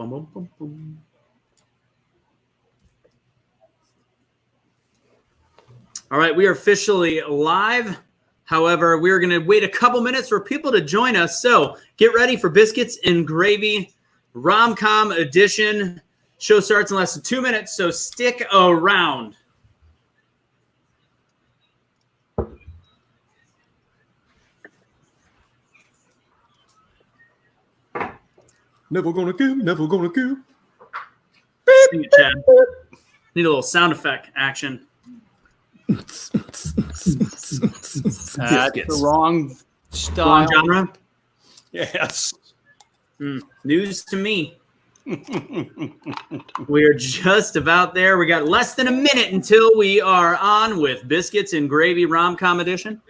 Boom, boom, boom, boom. All right, we are officially live. However, we're going to wait a couple minutes for people to join us. So get ready for Biscuits and Gravy Rom Com Edition. Show starts in less than 2 minutes, so stick around. Never gonna give, never gonna give. Sing it, Chad. Need a little sound effect action. That's the wrong style. Wrong genre? Yes. News to me. We're just about there. We got less than a minute until we are on with Biscuits and Gravy Rom Com Edition.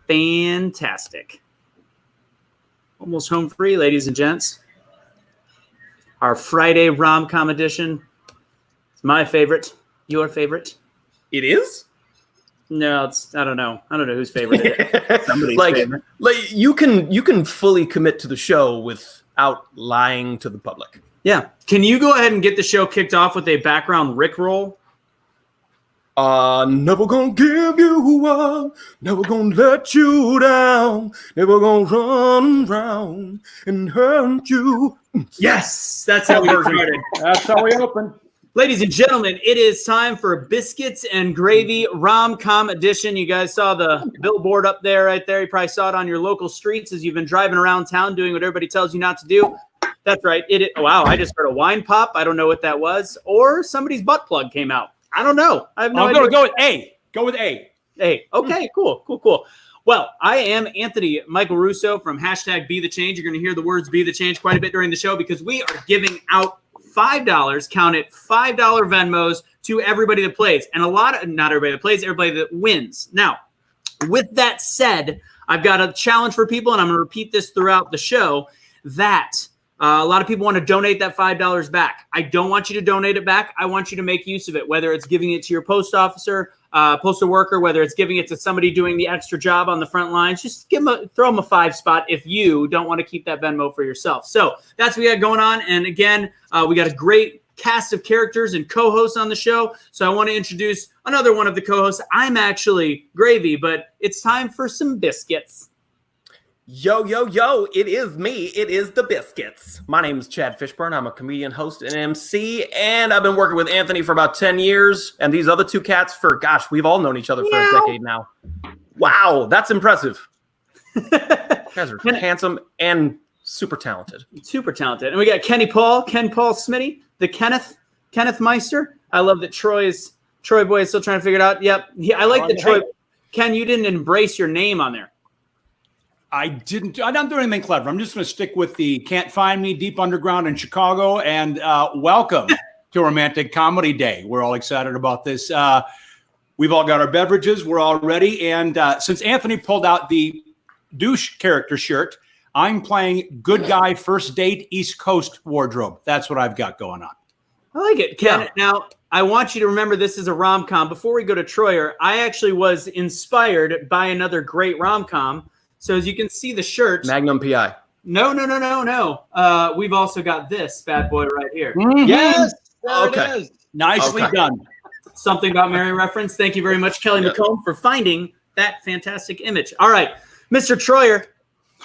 Fantastic. Almost home free, ladies and gents. Our Friday Rom Com Edition. It's my favorite. Your favorite? It is? No, it's I don't know whose favorite it is. Somebody's favorite. Like you can fully commit to the show without lying to the public. Yeah. Can you go ahead and get the show kicked off with a background Rickroll? Never gonna give you up, never gonna let you down, never gonna run around and hurt you. Yes, that's how we started. That's how we open. Ladies and gentlemen, it is time for Biscuits and Gravy Rom Com Edition. You guys saw the billboard up there, right there. You probably saw it on your local streets as you've been driving around town doing what everybody tells you not to do. That's right. Wow, I just heard a wine pop. I don't know what that was. Or somebody's butt plug came out. I don't know. I have no idea. Go with A. Go with A. Hey, okay, cool. Well, I am Anthony Michael Russo from #BeTheChange. You're going to hear the words "Be the Change" quite a bit during the show because we are giving out $5, count it, $5 Venmos to everybody that plays. And not everybody that plays, everybody that wins. Now, with that said, I've got a challenge for people, and I'm going to repeat this throughout the show, that a lot of people want to donate that $5 back. I don't want you to donate it back. I want you to make use of it, whether it's giving it to your postal worker, whether it's giving it to somebody doing the extra job on the front lines. Just throw them a 5 spot if you don't want to keep that Venmo for yourself. So that's what we got going on. And again, we got a great cast of characters and co-hosts on the show. So I want to introduce another one of the co-hosts. I'm actually Gravy, but it's time for some biscuits. Yo, it is me. It is the Biscuits. My name is Chad Fishburne. I'm a comedian, host, and MC, and I've been working with Anthony for about 10 years, and these other two cats for, gosh, we've all known each other for a decade now. Wow, that's impressive. You guys are handsome and super talented. Super talented. And we got Ken Paul Smitty, the Kenneth Meister. I love that Troy Boy is still trying to figure it out. Yep. I like that Troy. Ken, you didn't embrace your name on there. I didn't. I don't do anything clever. I'm just going to stick with the "Can't Find Me" Deep Underground in Chicago. And welcome to Romantic Comedy Day. We're all excited about this. We've all got our beverages. We're all ready. And since Anthony pulled out the douche character shirt, I'm playing good guy first date East Coast wardrobe. That's what I've got going on. I like it, Ken. Yeah. Now, I want you to remember this is a rom-com. Before we go to Troyer, I actually was inspired by another great rom-com. So as you can see the shirt. Magnum PI. No. We've also got this bad boy right here. Mm-hmm. Yes. It is. Nicely done. Something About Mary reference. Thank you very much, Kelly McComb, for finding that fantastic image. All right, Mr. Troyer.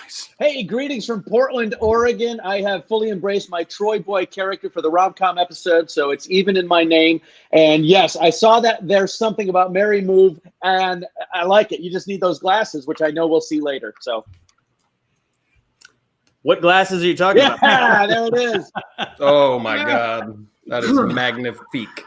Nice. Hey, greetings from Portland, Oregon. I have fully embraced my Troy Boy character for the rom-com episode, so it's even in my name. And yes, I saw that There's Something About Mary move, and I like it. You just need those glasses, which I know we'll see later. So, what glasses are you talking about? Yeah, there it is. Oh my God, that is magnifique.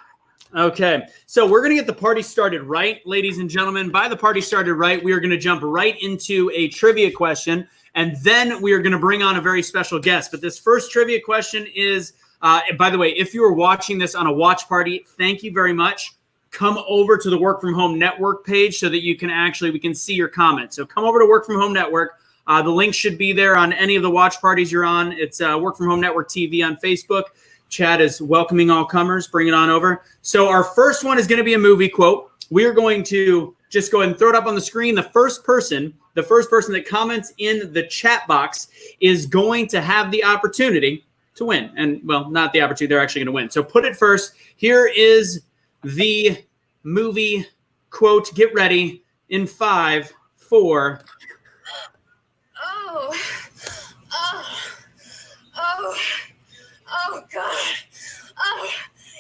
Okay, so we're going to get the party started right, ladies and gentlemen. By the party started right, we are going to jump right into a trivia question, and then we are going to bring on a very special guest. But this first trivia question is, by the way, if you are watching this on a watch party, thank you very much. Come over to the Work From Home Network page so that we can see your comments. So come over to Work From Home Network. The link should be there on any of the watch parties you're on. It's Work From Home Network TV on Facebook. Chad is welcoming all comers. Bring it on over. So our first one is going to be a movie quote. We are going to just go ahead and throw it up on the screen. The first person that comments in the chat box is going to have the opportunity to win. And, well, not the opportunity. They're actually going to win. So put it first. Here is the movie quote. Get ready in 5, 4. Oh, God. Oh,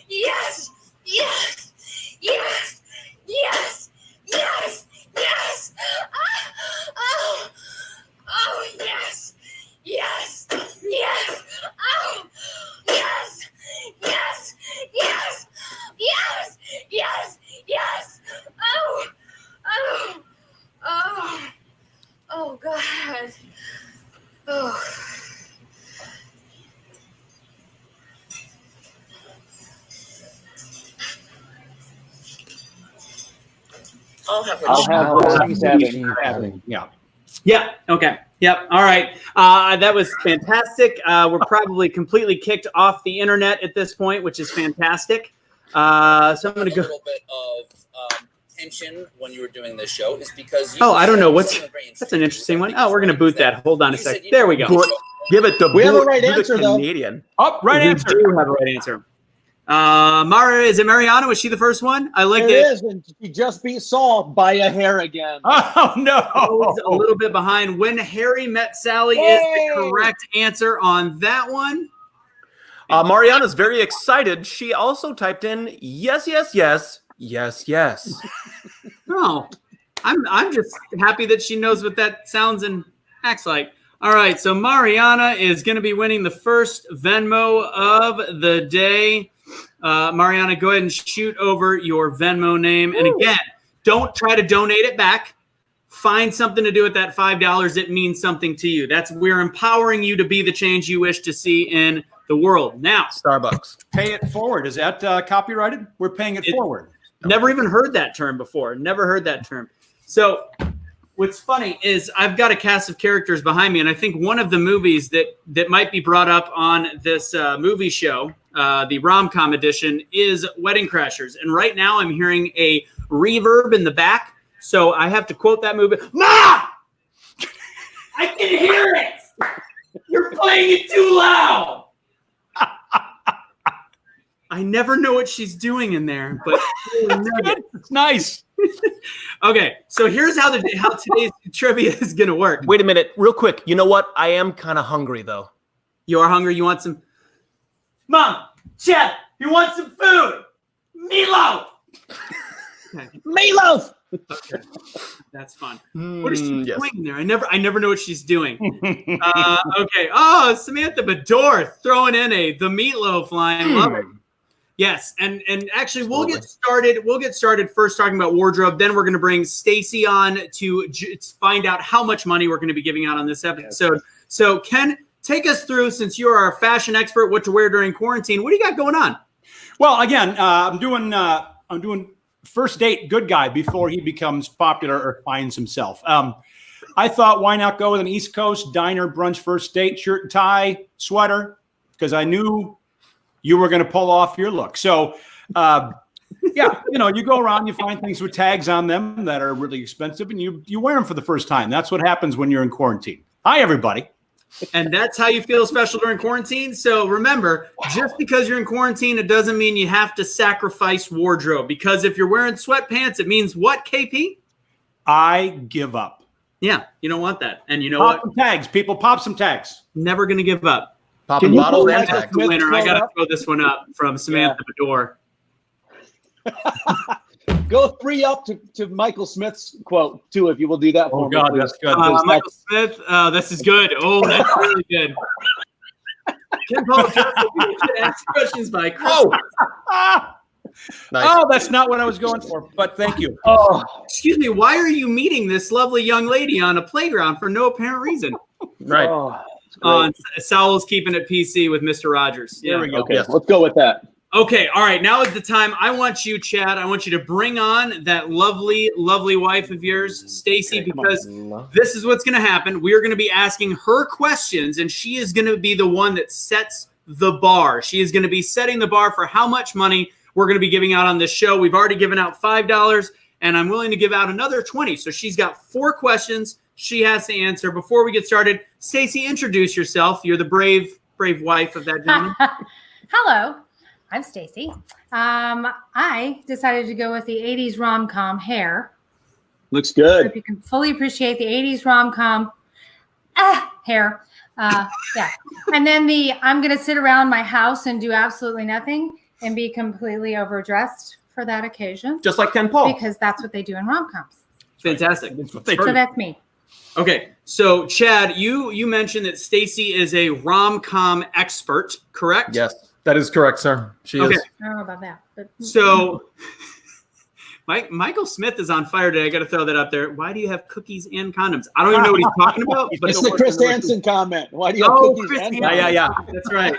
yes, yes, yes, yes, yes, yes. Oh, yes, yes, yes. Oh, yes, yes, yes, yes, yes, yes. Oh, God. Oh. I'll have what she's having. Yeah. Yeah. Okay. Yep. All right. That was fantastic. We're probably completely kicked off the internet at this point, which is fantastic. So I'm going to go. A little bit of tension when you were doing this show is because. I don't know that's an interesting one. Oh, we're going to boot that. Hold on a sec. There we go. Give it the We have a right answer, though. Canadian. Oh, right answer. We do have a right answer. Is it Mariana? Was she the first one? I like It that. is, and she just beat Saul by a hair again. Oh, no. I was a little bit behind. When Harry Met Sally is the correct answer on that one. Mariana's very excited. She also typed in yes, yes, yes, yes, yes. No, I'm just happy that she knows what that sounds and acts like. All right, so Mariana is going to be winning the first Venmo of the day. Mariana, go ahead and shoot over your Venmo name. And again, don't try to donate it back. Find something to do with that $5. It means something to you. We're empowering you to be the change you wish to see in the world. Now, Starbucks. Pay it forward. Is that copyrighted? We're paying it forward. Never even heard that term before. Never heard that term. So what's funny is I've got a cast of characters behind me, and I think one of the movies that might be brought up on this movie show, the Rom Com Edition, is Wedding Crashers. And right now I'm hearing a reverb in the back, so I have to quote that movie. Mom! I can hear it! You're playing it too loud! I never know what she's doing in there, but It's nice. okay. So here's how today's trivia is gonna work. Wait a minute, real quick. You know what? I am kind of hungry though. You are hungry. You want some? Mom, Chad, you want some food? Meatloaf. Okay. Meatloaf. Okay. That's fun. What is she Yes. doing in there? I never know what she's doing. Okay. Oh, Samantha Bador throwing in the meatloaf line. Love it. Yes, and actually we'll get started. We'll get started first talking about wardrobe. Then we're going to bring Stacy on to find out how much money we're going to be giving out on this episode. Yes. So Ken, take us through, since you are a fashion expert, what to wear during quarantine. What do you got going on? Well, again, I'm doing first date good guy before he becomes popular or finds himself. I thought, why not go with an East Coast diner brunch first date, shirt and tie, sweater, because I knew you were going to pull off your look. So, yeah, you go around, you find things with tags on them that are really expensive, and you wear them for the first time. That's what happens when you're in quarantine. Hi, everybody. And that's how you feel special during quarantine. So remember, just because you're in quarantine, it doesn't mean you have to sacrifice wardrobe. Because if you're wearing sweatpants, it means what, KP? I give up. Yeah, you don't want that. And you know Pop what? some tags, people. Pop some tags. Never going to give up. Popping bottles and Michael tags. Smith Winner. I quote got to up? throw this one up from Samantha Bador. Go 3 up to Michael Smith's quote, too, if you will do that for me. Please. that's good. Michael Smith, this is good. Oh, that's really good. Ken Paul, we should ask questions by Chris. Nice. Oh, that's not what I was going for, but thank you. Oh, Excuse me, why are you meeting this lovely young lady on a playground for no apparent reason? Right. oh, it's great. Saul's keeping it PC with Mr. Rogers. Yeah. There we go. Okay, Yes. let's go with that. Okay, all right. Now is the time. I want you, Chad. I want you to bring on that lovely, lovely wife of yours, Stacy, because this is what's going to happen. We are going to be asking her questions, and she is going to be the one that sets the bar. She is going to be setting the bar for how much money we're going to be giving out on this show. We've already given out $5, and I'm willing to give out another $20. So she's got 4 questions she has to answer. Before we get started, Stacy, introduce yourself. You're the brave brave wife of that gentleman. Hello, I'm Stacy. I decided to go with the 80s rom-com hair. Looks If good. you can fully appreciate the 80s rom-com hair. Yeah. And then I'm going to sit around my house and do absolutely nothing and be completely overdressed for that occasion. Just like Ken Paul. Because that's what they do in rom-coms. Fantastic. That's what they So do. that's me. Okay, so Chad, you mentioned that Stacy is a rom-com expert, correct? Yes, that is correct, sir. She Okay. is. I don't know about that. But So Michael Smith is on fire today. I got to throw that up there. Why do you have cookies and condoms? I don't even know what he's talking about. But It's the Chris Hansen comment. Why do you have Oh, cookies Chris and Hansen. Yeah. That's right.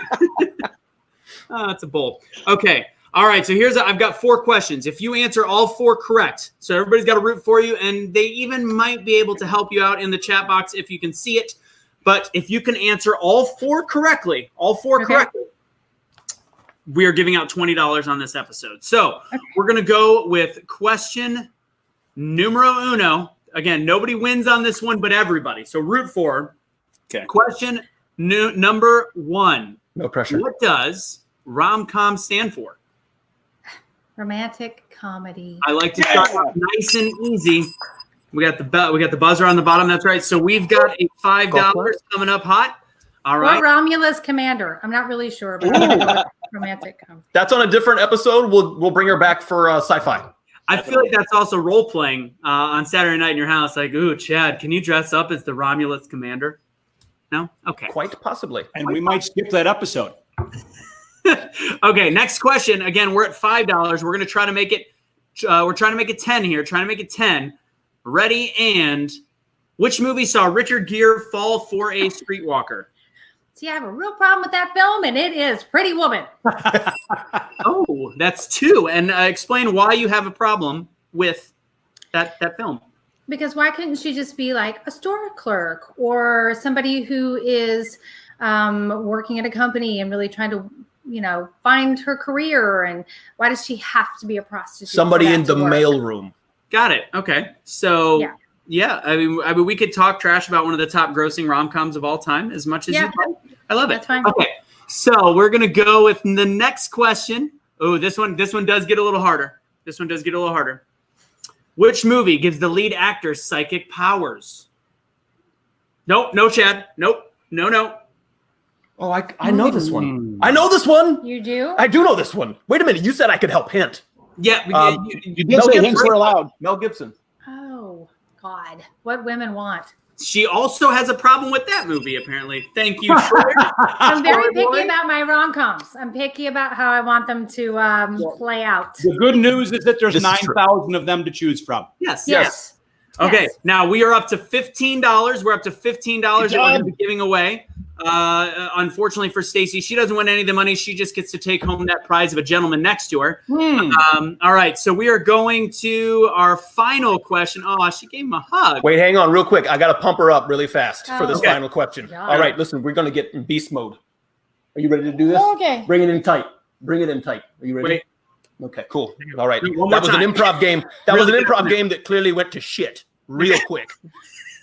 Oh, that's a bold. Okay. All right. So I've got 4 questions. If you answer all 4 correct, so everybody's got to root for you, and they even might be able to help you out in the chat box if you can see it. But if you can answer all 4 correctly, we are giving out $20 on this episode. So we're going to go with question numero uno. Again, nobody wins on this one, but everybody. So root for. Okay. Question number 1. No pressure. What does rom-com stand for? romantic comedy. I like to start off nice and easy. We got the buzzer on the bottom. That's right. So we've got a $5 coming up hot. All right. Or Romulus Commander. I'm not really sure, but romantic comedy. That's on a different episode. We'll bring her back for sci-fi. I feel like that's also role playing on Saturday night in your house. Like, ooh, Chad, can you dress up as the Romulus Commander? No? Okay. Quite possibly. And we might skip that episode. Okay, next question. Again, we're at $5. We're gonna try to make it. We're trying to make it 10 here. Trying to make it 10. Ready? And which movie saw Richard Gere fall for a streetwalker? See, I have a real problem with that film, and it is Pretty Woman. Oh, that's 2. And explain why you have a problem with that film. Because why couldn't she just be like a store clerk or somebody who is working at a company and really trying to, find her career? And why does she have to be a prostitute? Somebody in the mailroom. Got it. Okay. So yeah, I mean, we could talk trash about one of the top grossing rom-coms of all time as much as you want. I love it. That's fine. Okay. So we're gonna go with the next question. Oh, this one does get a little harder. Which movie gives the lead actor psychic powers? Nope. No, Chad. Nope. No. Oh, I know this one. I know this one. You do? I do know this one. Wait a minute. You said I could help hint. Yeah. You did say hints were allowed. Mel Gibson. Oh, God. What women want. She also has a problem with that movie, apparently. Thank you, Troy. I'm very Troy boy. picky about my rom-coms. I'm picky about how I want them to play out. The good news is that there's This is true. 9,000 of them to choose from. Yes. Okay, Yes. now we are up to $15. We're up to $15 that we're going to be giving away. Unfortunately for Stacy, she doesn't win any of the money. She just gets to take home that prize of a gentleman next to her. All right, so we are going to our final question. Oh, she gave him a hug. Wait, hang on real quick. I got to pump her up really fast for this Okay. final question. God. All right, listen, we're going to get in beast mode. Are you ready to do this? Okay. Bring it in tight. Are you ready? Wait. Okay, cool. All right. One more That was an time. improv game. That was an improv game that clearly went to shit real quick.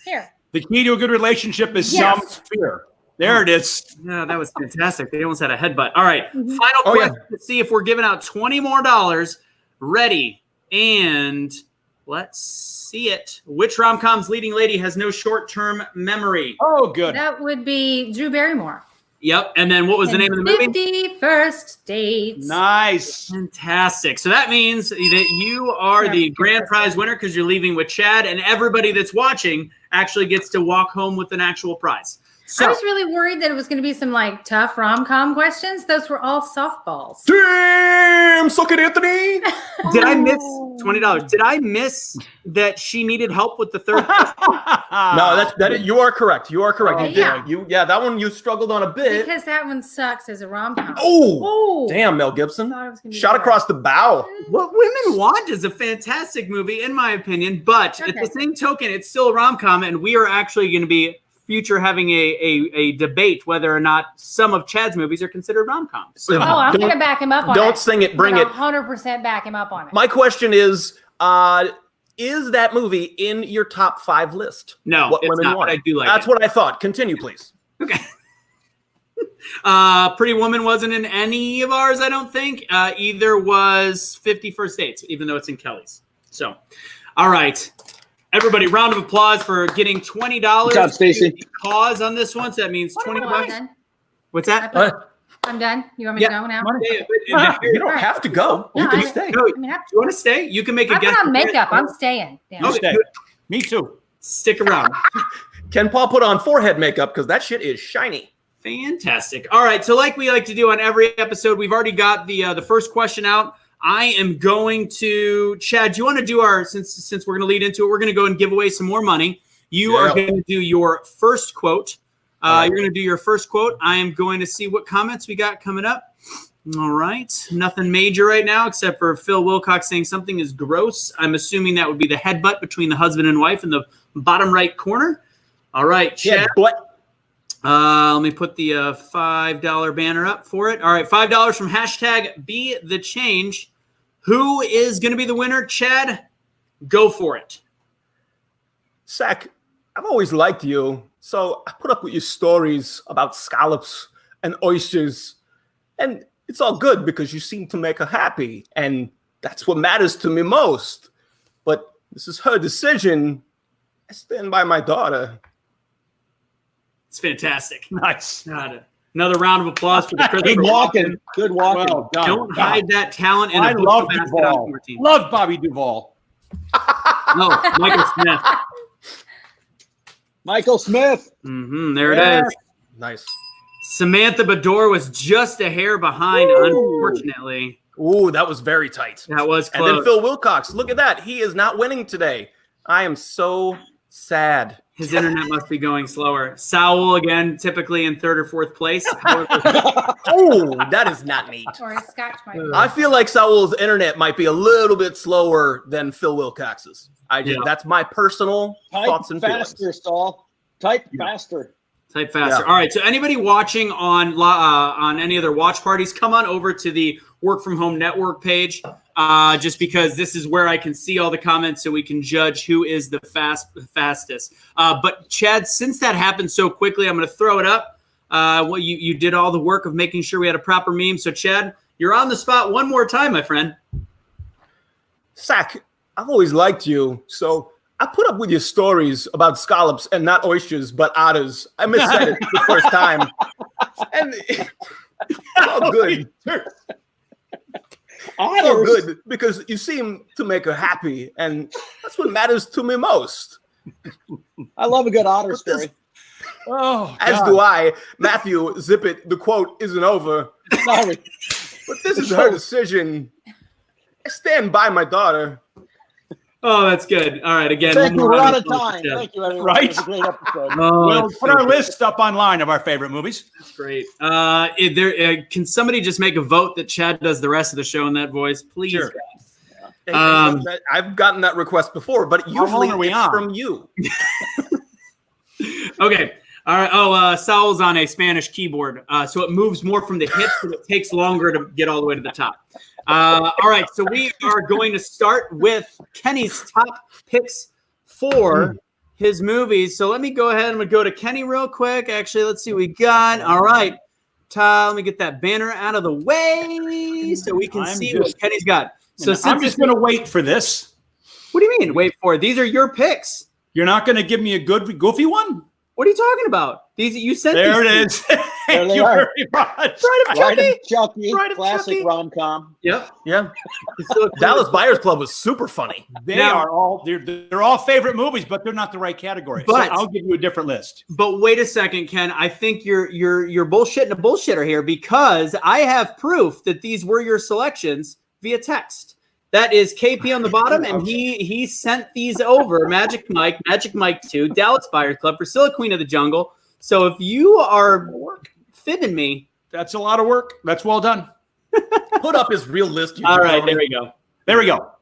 Here. The key to a good relationship is Yes. some fear. There it is. Yeah, that was fantastic. They almost had a headbutt. All right, final Oh, yeah. question to see if we're giving out $20 more. Ready, and let's see it. Which rom-com's leading lady has no short-term memory? Oh, good. That would be Drew Barrymore. Yep, and then what was the name of the movie? 51st Dates. Nice. Fantastic. So that means that you are the grand prize winner because you're leaving with Chad, and everybody that's watching actually gets to walk home with an actual prize. So I was really worried that it was going to be some tough rom-com questions. Those were all softballs. Damn, suck it, Anthony. did I miss $20? Did I miss that she needed help with the third? No, you are correct. You are correct. Oh, You did. yeah. That one you struggled on a bit. Because that one sucks as a rom-com. Oh, damn, Mel Gibson. Thought it was gonna be Shot better. across the bow. What Women Want is a fantastic movie, in my opinion, but at the same token, it's still a rom-com, and we are actually going to be having a debate whether or not some of Chad's movies are considered rom-coms. Oh, I'm going to back him up on it. Don't sing it, bring I'm it. gonna 100% back him up on it. My question is that movie in your top 5 list? No, What it's Women not, Want? but I do like That's it. what I thought. Continue, please. Okay. Pretty Woman wasn't in any of ours, I don't think. Either was 50 First Dates, even though it's in Kelly's. So, all right. Everybody, round of applause for getting $20 Good job, Stacey. cause on this one. So that means 20 I'm bucks. done. What's that? I'm done. You want me to go now? You don't have to go. You can stay. No, I you mean, want to stay? You can make a I guess. put on makeup. I'm staying. Damn. You stay. Me too. Stick around. Ken Paul put on forehead makeup because that shit is shiny. Fantastic. All right. So like we like to do on every episode, we've already got the first question out. I am going to, Chad, do you want to do our, since we're going to lead into it, we're going to go and give away some more money. You are going to do your first quote. You're going to do your first quote. I am going to see what comments we got coming up. All right. Nothing major right now except for Phil Wilcox saying something is gross. I'm assuming that would be the headbutt between the husband and wife in the bottom right corner. All right, Chad. Let me put the $5 banner up for it. All right, $5 from hashtag Be the Change. Who is going to be the winner? Chad, go for it. Zach, I've always liked you, so I put up with your stories about scallops and oysters, and it's all good because you seem to make her happy, and that's what matters to me most. But this is her decision. I stand by my daughter. It's fantastic. Nice. Another round of applause for the Christmas. Good walking. Good walking. Well done. Don't hide that talent in I a love basket Duvall. on 14. Love Bobby Duvall. No, Michael Smith. Michael Smith. There it is. Nice. Samantha Bador was just a hair behind, unfortunately. Ooh, that was very tight. That was close. And then Phil Wilcox, look at that. He is not winning today. I am so sad. His internet must be going slower. Sowell, again, typically in third or fourth place. Oh, that is not neat. Or a scotch might be. I feel like Saul's internet might be a little bit slower than Phil Wilcox's. That's my personal thoughts and feelings. Type faster, Saul. Type faster. Type faster. Yeah. All right. So anybody watching on any of their watch parties, come on over to the Work From Home Network page. Just because this is where I can see all the comments, so we can judge who is the fastest. But Chad, since that happened so quickly, I'm going to throw it up. You did all the work of making sure we had a proper meme. So Chad, you're on the spot one more time, my friend. Zach, I've always liked you, so I put up with your stories about scallops and not oysters, but otters. I missaid it the first time. And it's all good. It's all good because you seem to make her happy, and that's what matters to me most. I love a good otter story. As do I. Matthew, zip it. The quote isn't over. Sorry. But this is her decision. I stand by my daughter. Oh, that's good. All right. Again, Thank you. We're out of time. Thank you, everyone. Right? It was a great episode. We'll put our list up online of our favorite movies. That's great. Can somebody just make a vote that Chad does the rest of the show in that voice, please? Sure. I've gotten that request before, but usually it's from you. Okay. All right. Oh, Saul's on a Spanish keyboard, so it moves more from the hips, and it takes longer to get all the way to the top. All right. So we are going to start with Kenny's top picks for his movies. So let me go ahead and go to Kenny real quick. Actually, let's see what we got. All right. Let me get that banner out of the way so we can see what Kenny's got. So I'm just going to wait for this. What do you mean? Wait for it. These are your picks. You're not going to give me a good, goofy one? What are you talking about? These you sent. There these it is. Thank you are. very much. Right of Chucky. Right of Classic Chucky. rom-com. Yep. Yeah. Dallas Buyers Club was super funny. They're all favorite movies, but they're not the right category. But so I'll give you a different list. But wait a second, Ken. I think you're bullshitting a bullshitter here, because I have proof that these were your selections via text. That is KP on the bottom, and he sent these over. Magic Mike 2, Dallas Buyers Club, Priscilla Queen of the Jungle. So if you are fibbing me, that's a lot of work. That's well done. Put up his real list. All right, there we go. There we go.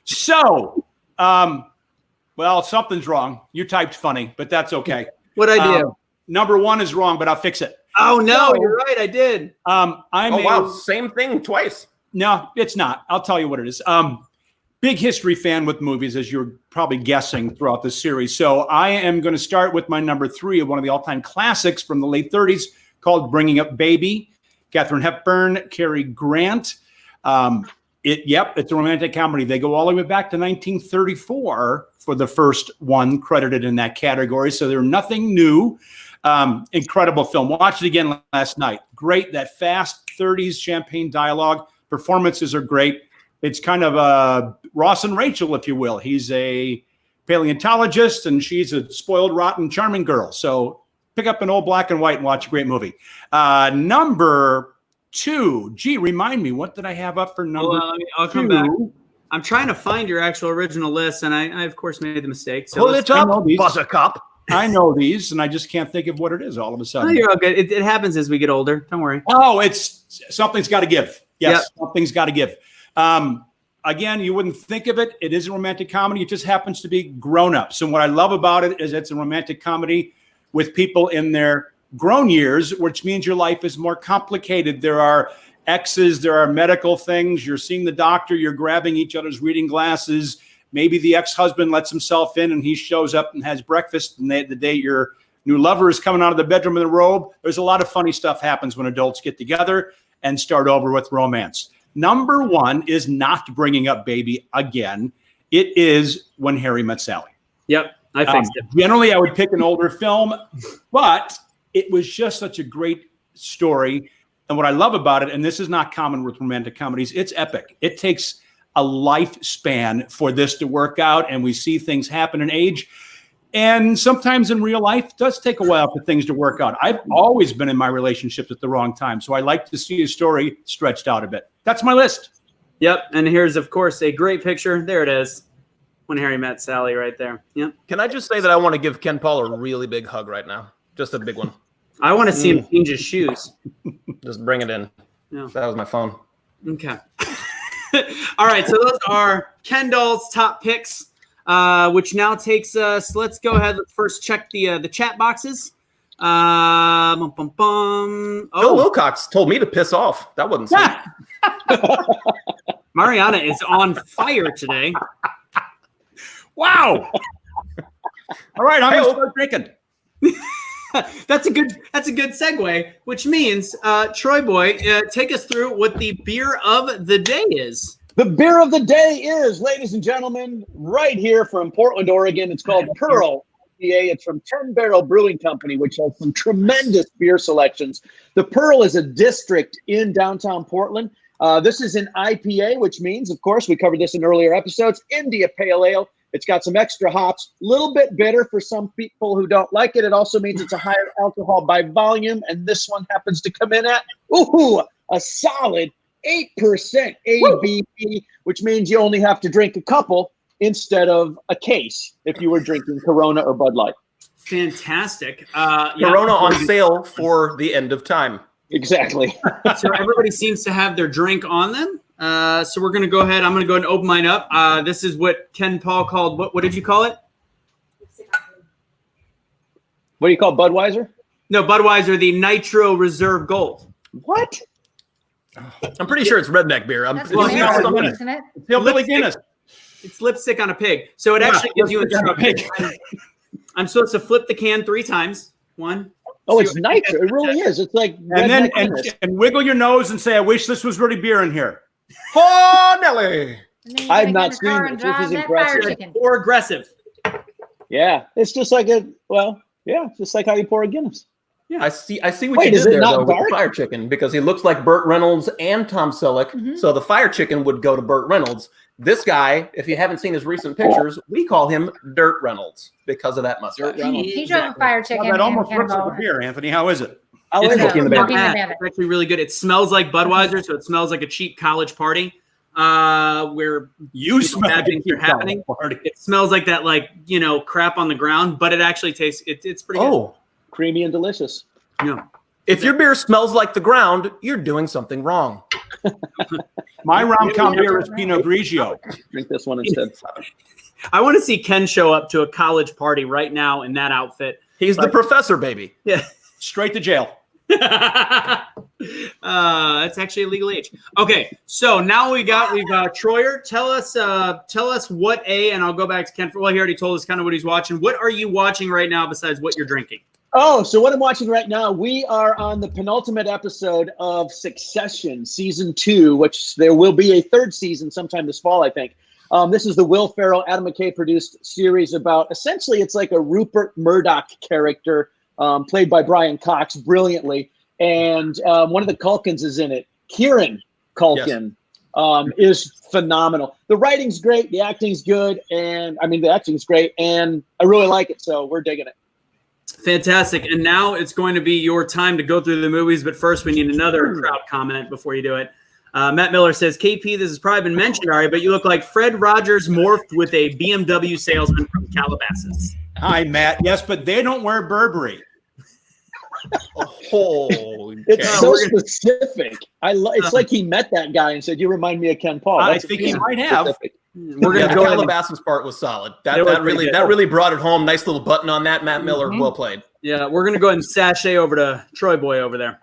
So, well, something's wrong. You typed funny, but that's okay. What'd I do? Number one is wrong, but I'll fix it. Oh no, you're right. I did. Wow, same thing twice. No, it's not. I'll tell you what it is. Big history fan with movies, as you're probably guessing throughout this series. So I am going to start with my number 3 of one of the all-time classics from the late 30s, called Bringing Up Baby. Katharine Hepburn, Cary Grant. It's a romantic comedy. They go all the way back to 1934 for the first one credited in that category. So they're nothing new. Incredible film. Watched it again last night. Great. That fast 30s champagne dialogue. Performances are great. It's kind of Ross and Rachel, if you will. He's a paleontologist and she's a spoiled, rotten, charming girl. So pick up an old black and white and watch a great movie. Number 2. Gee, remind me, what did I have up for number 2? I'll come back. I'm trying to find your actual original list, and I of course, made the mistake. So Pull it up, Buttercup. I know these, and I just can't think of what it is all of a sudden. Oh, you're all good. It happens as we get older. Don't worry. Oh, it's something's got to give. Yes, Yep. Something's got to give. Again, you wouldn't think of it. It is a romantic comedy. It just happens to be grown-ups. And what I love about it is it's a romantic comedy with people in their grown years, which means your life is more complicated. There are exes, there are medical things. You're seeing the doctor, you're grabbing each other's reading glasses. Maybe the ex-husband lets himself in and he shows up and has breakfast and the day your new lover is coming out of the bedroom in a robe. There's a lot of funny stuff happens when adults get together and start over with romance. Number 1 is not Bringing Up Baby again. It is When Harry Met Sally. Yep, I fixed it. Generally, I would pick an older film, but it was just such a great story. And what I love about it, and this is not common with romantic comedies, it's epic. It takes a lifespan for this to work out, and we see things happen in age. And sometimes in real life, it does take a while for things to work out. I've always been in my relationships at the wrong time, so I like to see a story stretched out a bit. That's my list. Yep, and here's, of course, a great picture. There it is. When Harry Met Sally right there. Yep. Can I just say that I want to give Ken Paul a really big hug right now? Just a big one. I want to see him change his shoes. Just bring it in. Yeah. That was my phone. Okay. All right, so those are Kendall's top picks, which now takes us. Let's go ahead. Let's first check the chat boxes. Phil Wilcox told me to piss off. That wasn't sweet. Mariana is on fire today. Wow. All right, I'm going to start drinking. That's a good segue, which means Troy Boy, take us through what the beer of the day is. The beer of the day is, ladies and gentlemen, right here from Portland, Oregon. It's called Pearl IPA. It's from 10 Barrel Brewing Company, which has some tremendous beer selections. The Pearl is a district in downtown Portland. This is an IPA, which means, of course, we covered this in earlier episodes, India Pale Ale. It's got some extra hops, a little bit bitter for some people who don't like it. It also means it's a higher alcohol by volume, and this one happens to come in at, a solid 8% ABV, which means you only have to drink a couple instead of a case if you were drinking Corona or Bud Light. Fantastic. Corona on sale for the end of time. Exactly. So everybody seems to have their drink on them. So we're going to go ahead. I'm going to go ahead and open mine up. This is what Ken Paul called, what did you call it? What do you call Budweiser? No, Budweiser, the Nitro Reserve Gold. What? I'm pretty sure it's redneck beer. That's American, isn't it? It's Hillbilly Guinness. It's lipstick on a pig. So it actually gives you instructions. I'm supposed to flip the can 3 times. 1. Oh, it's nitro. It really is. It's like And then Guinness. and wiggle your nose and say, I wish this was really beer in here. Oh, Nelly. And then you I've gotta not get in the car seen and this. This drive is that fire impressive. chicken. Or aggressive. Yeah, it's just like just like how you pour a Guinness. I see what Wait, you is did it there, not though, with dark? the fire chicken, because he looks like Burt Reynolds and Tom Selleck. So the fire chicken would go to Burt Reynolds. This guy, if you haven't seen his recent pictures, we call him Dirt Reynolds because of that mustache. He drove a fire chicken. That almost and looks like Cannonball. a beer, Anthony. How is it? I It's like Smokey and the it. Smokey and the It's Bandit. actually really good. It smells like Budweiser, so it smells like a cheap college party where You smell bad things it. are happening. It smells like that, crap on the ground, but it actually tastes. It's pretty Oh, Creamy and delicious. good. Yeah. if your beer smells like the ground, you're doing something wrong. My Rom Com beer is Pinot Grigio. Drink this one instead. I want to see Ken show up to a college party right now in that outfit. He's the professor, baby. Yeah. Straight to jail. That's actually a legal age. Okay, so now we've got Troyer. Tell us what and I'll go back to Ken. Well, he already told us kind of what he's watching. What are you watching right now besides what you're drinking? Oh, so what I'm watching right now, we are on the penultimate episode of Succession, season 2, which there will be a third season sometime this fall, I think. This is the Will Ferrell, Adam McKay produced series about, essentially, it's like a Rupert Murdoch character played by Brian Cox brilliantly. And one of the Culkins is in it. Kieran Culkin is phenomenal. The writing's great. The acting's good. And I mean, the acting's great. And I really like it. So we're digging it. Fantastic. And now it's going to be your time to go through the movies. But first, we need another crowd comment before you do it. Matt Miller says, KP, this has probably been mentioned, Ari, but you look like Fred Rogers morphed with a BMW salesman from Calabasas. Hi, Matt. Yes, but they don't wear Burberry. It's so specific. It's like he met that guy and said, "You remind me of Ken Paul." I think he might have. Specific. We're gonna go. Calabasas part was solid. That really brought it home. Nice little button on that. Matt Miller, well played. Yeah, we're gonna go ahead and sashay over to Troy Boy over there.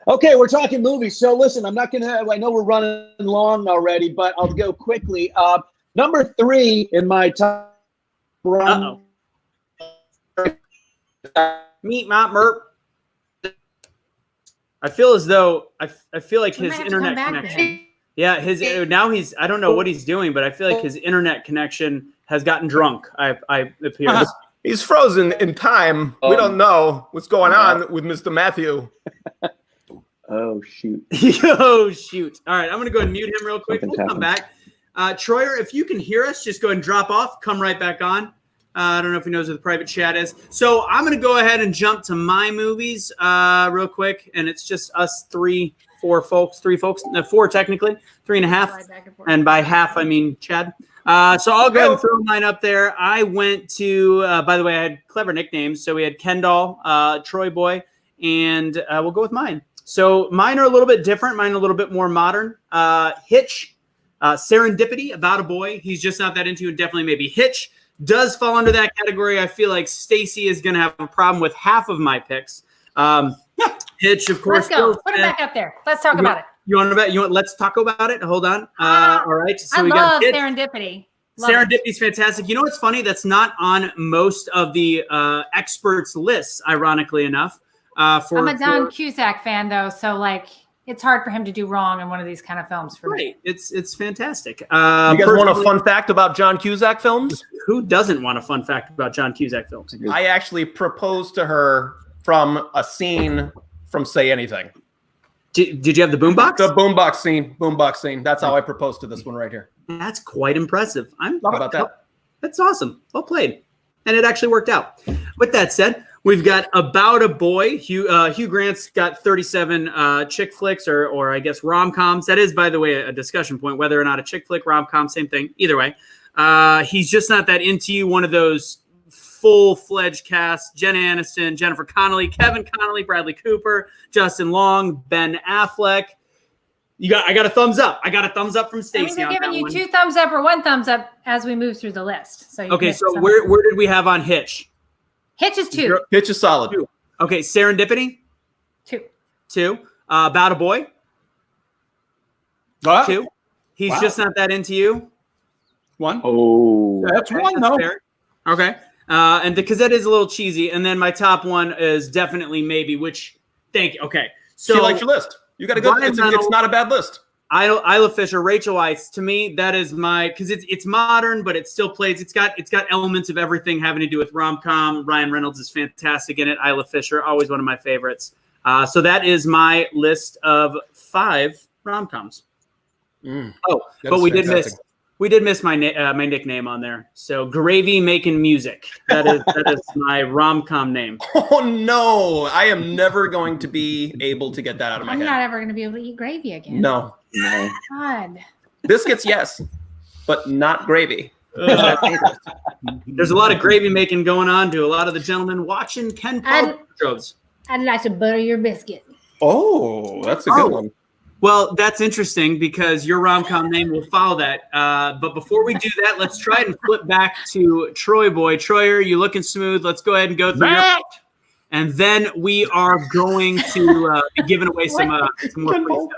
Okay, we're talking movies. So listen, I know we're running long already, but I'll go quickly. Number 3 in my top run. Meet Matt Merp. I feel as though I feel like his internet connection. Yeah, he's I don't know what he's doing, but I feel like his internet connection has gotten drunk. It appears. He's frozen in time. We don't know what's going on with Mr. Matthew. Oh shoot. Oh shoot. All right, I'm gonna go and mute him real quick. We'll come back. Troyer, if you can hear us, just go ahead and drop off. Come right back on. I don't know if he knows where the private chat is. So I'm going to go ahead and jump to my movies real quick. And it's just us 3 folks, 4 technically, 3.5. And by half, I mean Chad. So I'll go ahead and throw mine up there. I went to, by the way, I had clever nicknames. So we had Kendall, Troy Boy, and we'll go with mine. So mine are a little bit different. Mine are a little bit more modern. Hitch, Serendipity, about a boy. He's just not that into it. Definitely maybe Hitch. Does fall under that category. I feel like Stacy is going to have a problem with half of my picks. Hitch, of course. Let's go. Put it back up there. Let's talk about it. You want to let's talk about it. Hold on. All right. So we love got Serendipity. Serendipity's fantastic. You know what's funny? That's not on most of the experts' lists, ironically enough. I'm a Don Cusack fan, though, so it's hard for him to do wrong in one of these kind of films for me. It's fantastic. You guys want a fun fact about John Cusack films? Who doesn't want a fun fact about John Cusack films? I actually proposed to her from a scene from Say Anything. Did you have the boombox? The boombox scene. That's how I proposed to this one right here. That's quite impressive. How about that? That's awesome. Well played. And it actually worked out. With that said, we've got About a Boy. Hugh Grant's got 37 chick flicks or I guess rom-coms. That is, by the way, a discussion point, whether or not a chick flick, rom-com, same thing. Either way. He's just not that into you. One of those full-fledged casts: Jen Aniston, Jennifer Connelly, Kevin Connelly, Bradley Cooper, Justin Long, Ben Affleck. I got a thumbs up. I got a thumbs up from Stacy. I'm giving you 2 thumbs up or 1 thumbs up as we move through the list. So where did we have on Hitch? Hitch is 2. Hitch is solid. 2. Okay, Serendipity? 2. About a Boy? 2. He's just not that into you? 1. Oh. That's 1, though. Fair. Okay. And because that is a little cheesy. And then my top one is definitely Maybe, which, thank you. Okay. So she likes your list. You got to go. It's not a bad list. Isla Fisher, Rachel Weisz. To me, that is because it's modern, but it still plays. It's got elements of everything having to do with rom-com. Ryan Reynolds is fantastic in it. Isla Fisher, always one of my favorites. So that is my list of 5 rom-coms. But we did miss my nickname on there. So Gravy Making Music. That is my rom-com name. Oh no, I am never going to be able to get that out of my head. I'm not ever going to be able to eat gravy again. No. God. Biscuits, yes, but not gravy. There's a lot of gravy making going on to a lot of the gentlemen watching Ken Paul shows. I'd like to butter your biscuit. Oh, that's a good one. Well, that's interesting because your rom-com name will follow that. But before we do that, let's try and flip back to Troy Boy. Troyer, you looking smooth. Let's go ahead and go through your and then we are going to be giving away some more free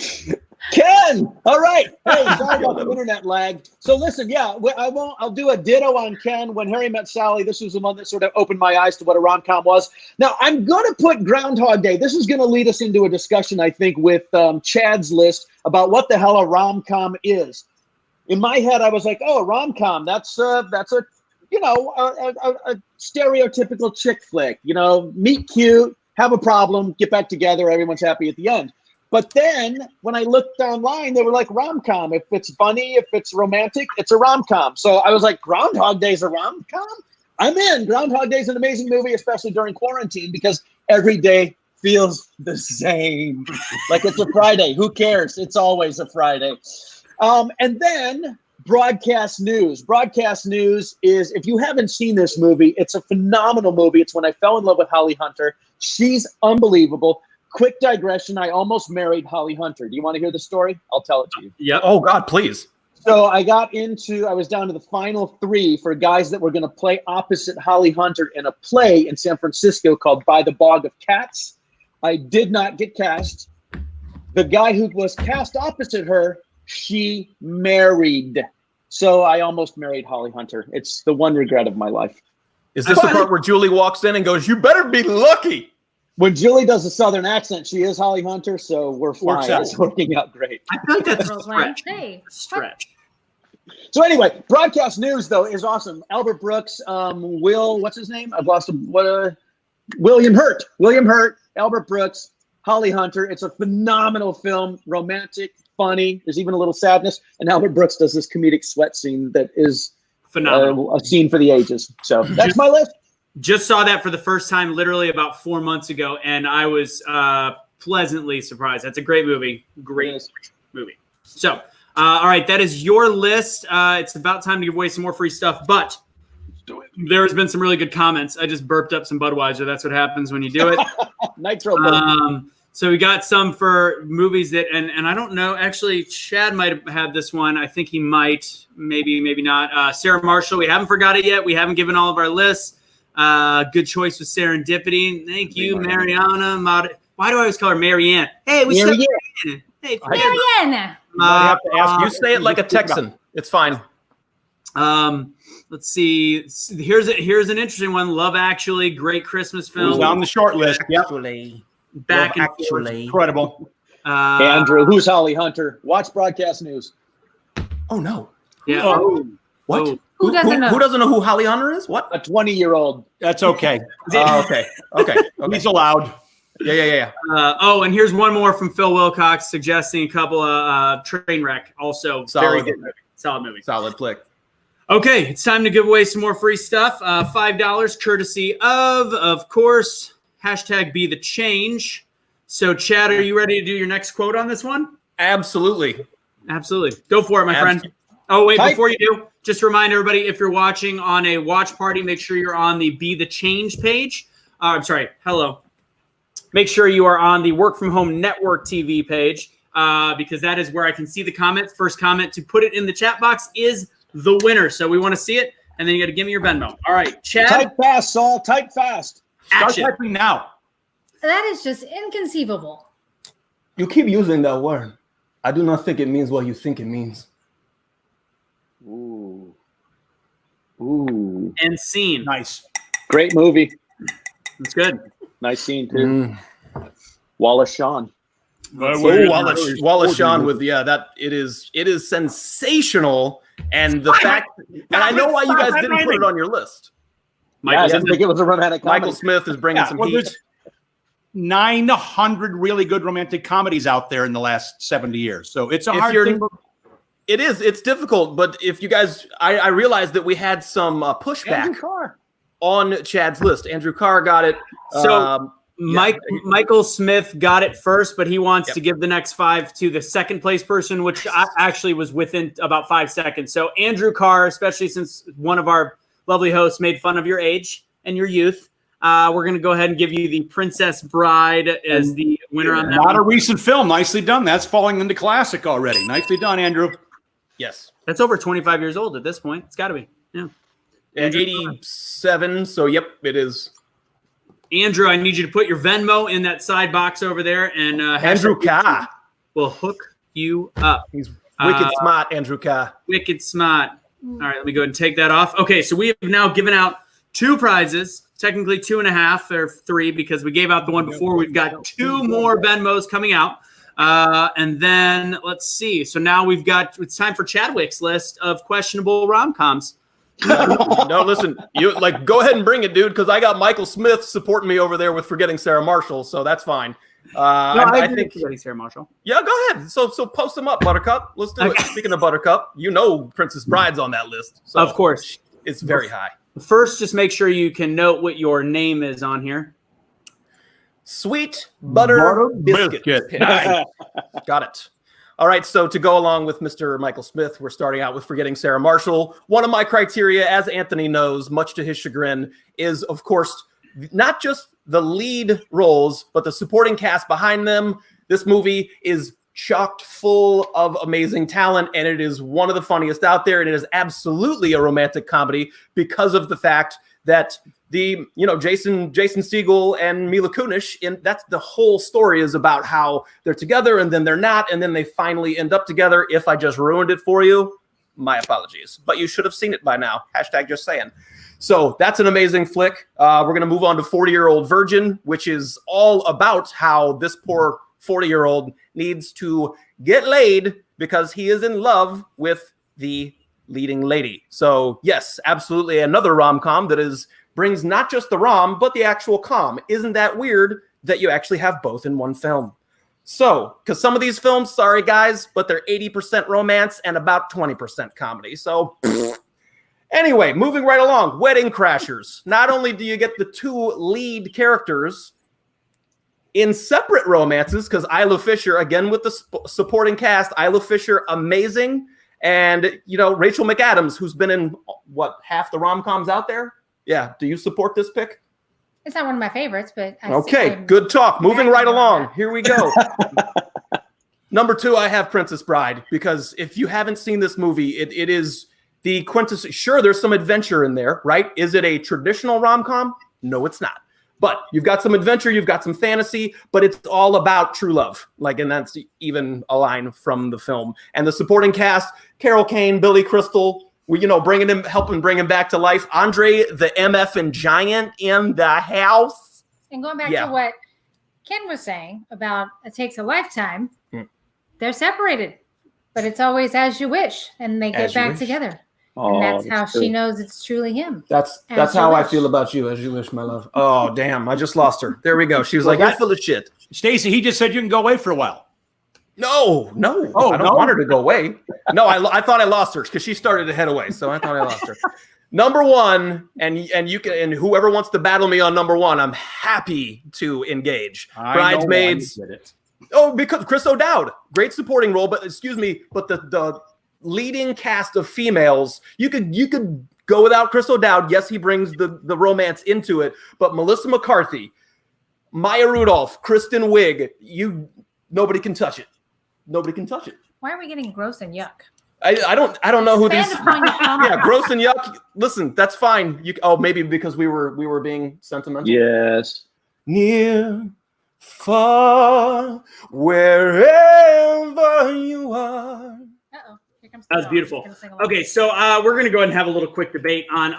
stuff. Ken. All right. Hey, sorry about the internet lag. So listen, yeah, I'll do a ditto on Ken. When Harry Met Sally, this was the one that sort of opened my eyes to what a rom-com was. Now, I'm going to put Groundhog Day. This is going to lead us into a discussion, I think, with Chad's list about what the hell a rom-com is. In my head, I was like, oh, a rom-com, that's a stereotypical chick flick. Meet cute, have a problem, get back together, everyone's happy at the end. But then when I looked online, they were like rom-com. If it's funny, if it's romantic, it's a rom-com. So I was like, Groundhog Day is a rom-com? I'm in. Groundhog Day is an amazing movie, especially during quarantine, because every day feels the same. Like it's a Friday. Who cares? It's always a Friday. And then broadcast news. Broadcast news is, if you haven't seen this movie, it's a phenomenal movie. It's when I fell in love with Holly Hunter. She's unbelievable. Quick digression. I almost married Holly Hunter. Do you want to hear the story? I'll tell it to you. Yeah. Oh, God, please. So I was down to the final 3 for guys that were going to play opposite Holly Hunter in a play in San Francisco called By the Bog of Cats. I did not get cast. The guy who was cast opposite her, she married. So I almost married Holly Hunter. It's the one regret of my life. Is this the part where Julie walks in and goes, "You better be lucky"? When Julie does a Southern accent, she is Holly Hunter, so we're fine. It's working out great. I feel like that's a Girls like, stretch. hey, Stretch. So anyway, broadcast news, though, is awesome. Albert Brooks, what's his name? I've lost him. William Hurt. William Hurt, Albert Brooks, Holly Hunter. It's a phenomenal film, romantic, funny. There's even a little sadness. And Albert Brooks does this comedic sweat scene that is Phenomenal. A scene for the ages. So that's my list. Just saw that for the first time literally about 4 months ago, and I was pleasantly surprised. That's a great movie. Great movie. So, all right, that is your list. It's about time to give away some more free stuff, but there has been some really good comments. I just burped up some Budweiser. That's what happens when you do it. Nitro. So we got some for movies that, and I don't know, actually, Chad might have had this one. I think he might, maybe not. Sarah Marshall, we haven't forgot it yet. We haven't given all of our lists. Good choice with Serendipity. Thank you, Mariana. Why do I always call her Marianne? Hey, we said Marianne. Hey, Marianne. You say it like a Texan. It's fine. Let's see. Here's an interesting one. Love Actually, great Christmas film. It was on the short list. Yep. Back and Actually. forth. Incredible. Andrew, who's Holly Hunter? Watch broadcast news. Oh, no. Yeah. Oh. What? Oh. Who doesn't know? Who doesn't know who Holly Hunter is? What? A 20-year-old. That's okay. Okay. He's allowed. Yeah. And here's one more from Phil Wilcox suggesting a couple of Trainwreck. Also, very good movie. Solid movie. Solid flick. Okay, it's time to give away some more free stuff. $5 courtesy of course, hashtag Be the Change. So, Chad, are you ready to do your next quote on this one? Absolutely. Go for it, my friend. Oh, wait, Type. before you do, just remind everybody, if you're watching on a watch party, make sure you're on the Be the Change page. Hello. Make sure you are on the Work From Home Network TV page because that is where I can see the comments. First comment to put it in the chat box is the winner. So we want to see it, and then you got to give me your Venmo. All right, Chad. Type fast, Saul. Type fast. Start Action. typing now. That is just inconceivable. You keep using that word. I do not think it means what you think it means. Ooh. And scene. Nice. Great movie. That's good. Nice scene, too. Wallace Shawn. Wallace Shawn with that it is sensational, and the fact, and I know why you guys didn't put it on your list. I didn't think it was a romantic comedy. Michael Smith is bringing some heat. There's 900 really good romantic comedies out there in the last 70 years. So it's a hard thing. It is. It's difficult, but if you guys, I realized that we had some pushback on Chad's list. Andrew Carr got it. So Michael Smith got it first, but he wants to give the next 5 to the second place person, which actually was within about 5 seconds. So Andrew Carr, especially since one of our lovely hosts made fun of your age and your youth, we're going to go ahead and give you the Princess Bride as the winner on that. Not a recent film. Nicely done. That's falling into classic already. Nicely done, Andrew. Yes. That's over 25 years old at this point. It's got to be. Yeah. 87. So, yep, it is. Andrew, I need you to put your Venmo in that side box over there. And Andrew Carr will hook you up. He's wicked smart, Andrew Ka. Wicked smart. All right, let me go ahead and take that off. Okay, so we have now given out 2 prizes, technically 2.5 or 3 because we gave out the one before. We've got 2 more Venmos coming out. And then let's see. So now it's time for Chadwick's list of questionable rom-coms. No, listen, you go ahead and bring it, dude, because I got Michael Smith supporting me over there with Forgetting Sarah Marshall, so that's fine. I think Forgetting Sarah Marshall. Yeah, go ahead. So post them up, Buttercup. Let's do it. Speaking of Buttercup, Princess Bride's on that list. So of course. It's very high. First, just make sure you can note what your name is on here. Sweet Butter Biscuit. Got it. All right, so to go along with Mr. Michael Smith, we're starting out with Forgetting Sarah Marshall. One of my criteria, as Anthony knows, much to his chagrin, is, of course, not just the lead roles, but the supporting cast behind them. This movie is chocked full of amazing talent, and it is one of the funniest out there, and it is absolutely a romantic comedy because of the fact that Jason Segel and Mila Kunis, that's the whole story, is about how they're together and then they're not, and then they finally end up together. If I just ruined it for you, my apologies, but you should have seen it by now. #just saying. So that's an amazing flick. We're going to move on to 40-Year-Old Virgin, which is all about how this poor 40-year-old needs to get laid because he is in love with the leading lady. So yes, absolutely another rom-com that brings not just the rom, but the actual com. Isn't that weird that you actually have both in one film? So, because some of these films, sorry guys, but they're 80% romance and about 20% comedy. So anyway, moving right along, Wedding Crashers. Not only do you get the 2 lead characters in separate romances, because Isla Fisher, again with the supporting cast, Isla Fisher, amazing. And, Rachel McAdams, who's been in, half the rom-coms out there? Yeah. Do you support this pick? It's not one of my favorites, but okay, good talk. Moving right along. Here we go. Number 2, I have Princess Bride, because if you haven't seen this movie, it is the quintessential. Sure, there's some adventure in there, right? Is it a traditional rom-com? No, it's not. But you've got some adventure, you've got some fantasy, but it's all about true love. And that's even a line from the film. And the supporting cast, Carol Kane, Billy Crystal, helping bring him back to life. Andre the MF Giant in the house. And going back to what Ken was saying about It Takes a Lifetime, they're separated, but it's always as you wish, and they get back together. And that's how she knows it's truly him. That's how I feel about you, As You Wish, my love. Oh, damn. I just lost her. There we go. She was like, you're full of shit. Stacy, he just said you can go away for a while. No. I don't want her to go away. No, I thought I lost her because she started to head away. So I thought I lost her. Number 1, and whoever wants to battle me on number 1, I'm happy to engage. Bridesmaids. Oh, because Chris O'Dowd, great supporting role, but the leading cast of females, you could go without Chris O'Dowd. Yes, he brings the romance into it, but Melissa McCarthy, Maya Rudolph, Kristen Wiig, nobody can touch it. Nobody can touch it. Why are we getting gross and yuck? I don't know who these. Yeah, gross and yuck. Listen, that's fine. Maybe because we were being sentimental. Yes. Near, far, wherever you are. Uh-oh. Here comes That was beautiful. Okay, so we're going to go ahead and have a little quick debate on.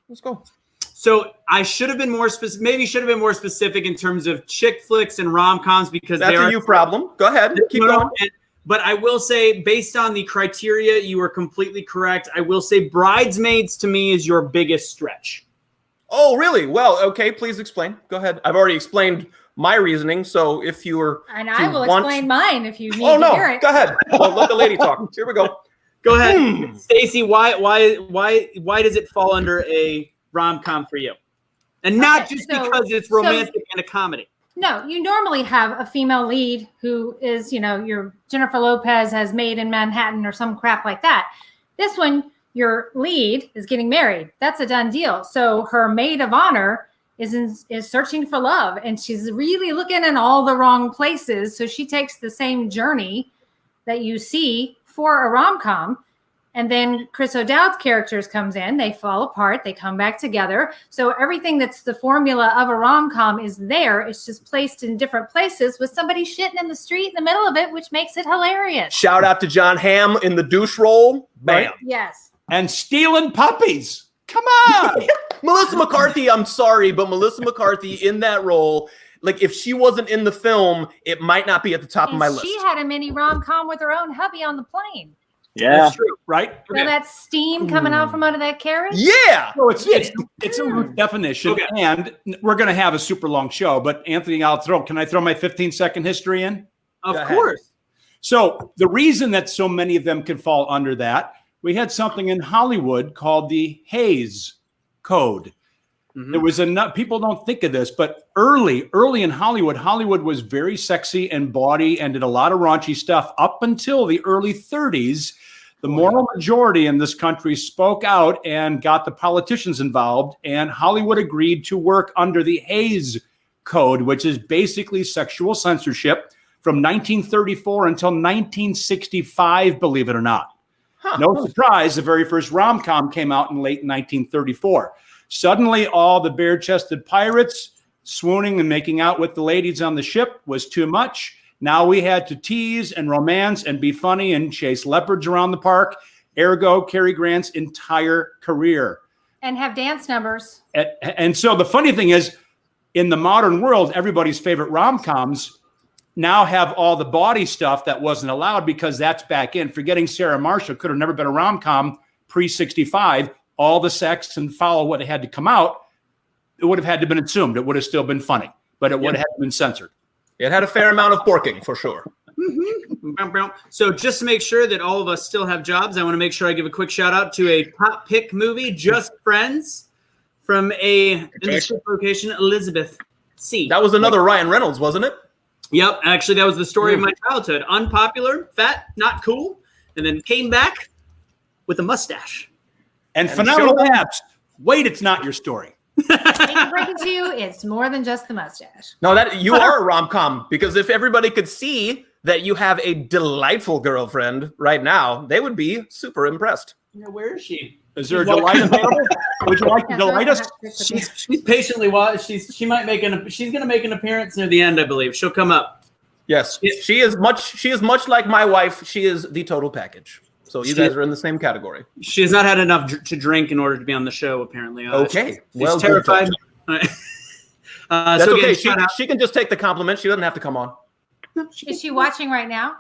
Let's go. So I should have been more specific. Maybe should have been more specific in terms of chick flicks and rom-coms because that's a you problem. Go ahead, keep going. But I will say, based on the criteria, you are completely correct. I will say, Bridesmaids to me is your biggest stretch. Oh, really? Well, okay. Please explain. Go ahead. I've already explained my reasoning. So if you were, and I will explain mine if you need to hear it. Go ahead. Well, let the lady talk. Here we go. Go ahead, Stacey. Why does it fall under a rom-com for you, and not just because it's romantic and a comedy? No, you normally have a female lead who is, your Jennifer Lopez has Made in Manhattan or some crap like that. This one, your lead is getting married. That's a done deal. So her maid of honor is searching for love, and she's really looking in all the wrong places. So she takes the same journey that you see for a rom-com, And then Chris O'Dowd's characters comes in, they fall apart, they come back together. So everything that's the formula of a rom-com is there. It's just placed in different places with somebody shitting in the street in the middle of it, which makes it hilarious. Shout out to John Hamm in the douche role. Bam. Right. Yes. And stealing puppies. Come on. Melissa McCarthy, I'm sorry, but Melissa McCarthy in that role, like if she wasn't in the film, it might not be at the top of my list. She had a mini rom-com with her own hubby on the plane. Yeah. That's true, right? Feel that steam coming out from under that carriage? Yeah. So it's a loose definition, Okay. and we're going to have a super long show. But Anthony, can I throw my 15-second history in? Of Go ahead. course. So the reason that so many of them can fall under that, we had something in Hollywood called the Hays Code. There was enough. People don't think of this, but early in Hollywood was very sexy and bawdy and did a lot of raunchy stuff up until the early 30s. The moral majority in this country spoke out and got the politicians involved, and Hollywood agreed to work under the Hays Code, which is basically sexual censorship from 1934 until 1965, believe it or not. No surprise, the very first rom-com came out in late 1934. Suddenly, all the bare-chested pirates swooning and making out with the ladies on the ship was too much. Now we had to tease and romance and be funny and chase leopards around the park. Ergo, Cary Grant's entire career. And have dance numbers. And so the funny thing is, in the modern world, everybody's favorite rom-coms now have all the bawdy stuff that wasn't allowed because that's back in. Forgetting Sarah Marshall could have never been a rom-com pre-65. All the sex and foul would have had to come out. It would have had to been assumed. It would have still been funny, but it would have had to been censored. It had a fair amount of porking for sure. So just to make sure that all of us still have jobs, I want to make sure I give a quick shout out to a top pick movie, Just Friends, from a industry location, Elizabeth C. That was another Ryan Reynolds, wasn't it? Yep, actually, that was the story of my childhood. Unpopular, fat, not cool, and then came back with a mustache. And phenomenal abs. Wait, it's not your story. I can break it to you, it's more than just the mustache. No, that you are a rom-com, because if everybody could see that you have a delightful girlfriend right now, they would be super impressed. Yeah, where is she? Is there a delight available? Would you like to delight us? She's patiently watching. She's going to make an appearance near the end, I believe. She'll come up. Yes, she is much like my wife. She is the total package. So you guys are in the same category. She has not had enough to drink in order to be on the show, apparently. Okay. She's terrified. That's so okay. again, She can just take the compliment. She doesn't have to come on. Is she watching right now?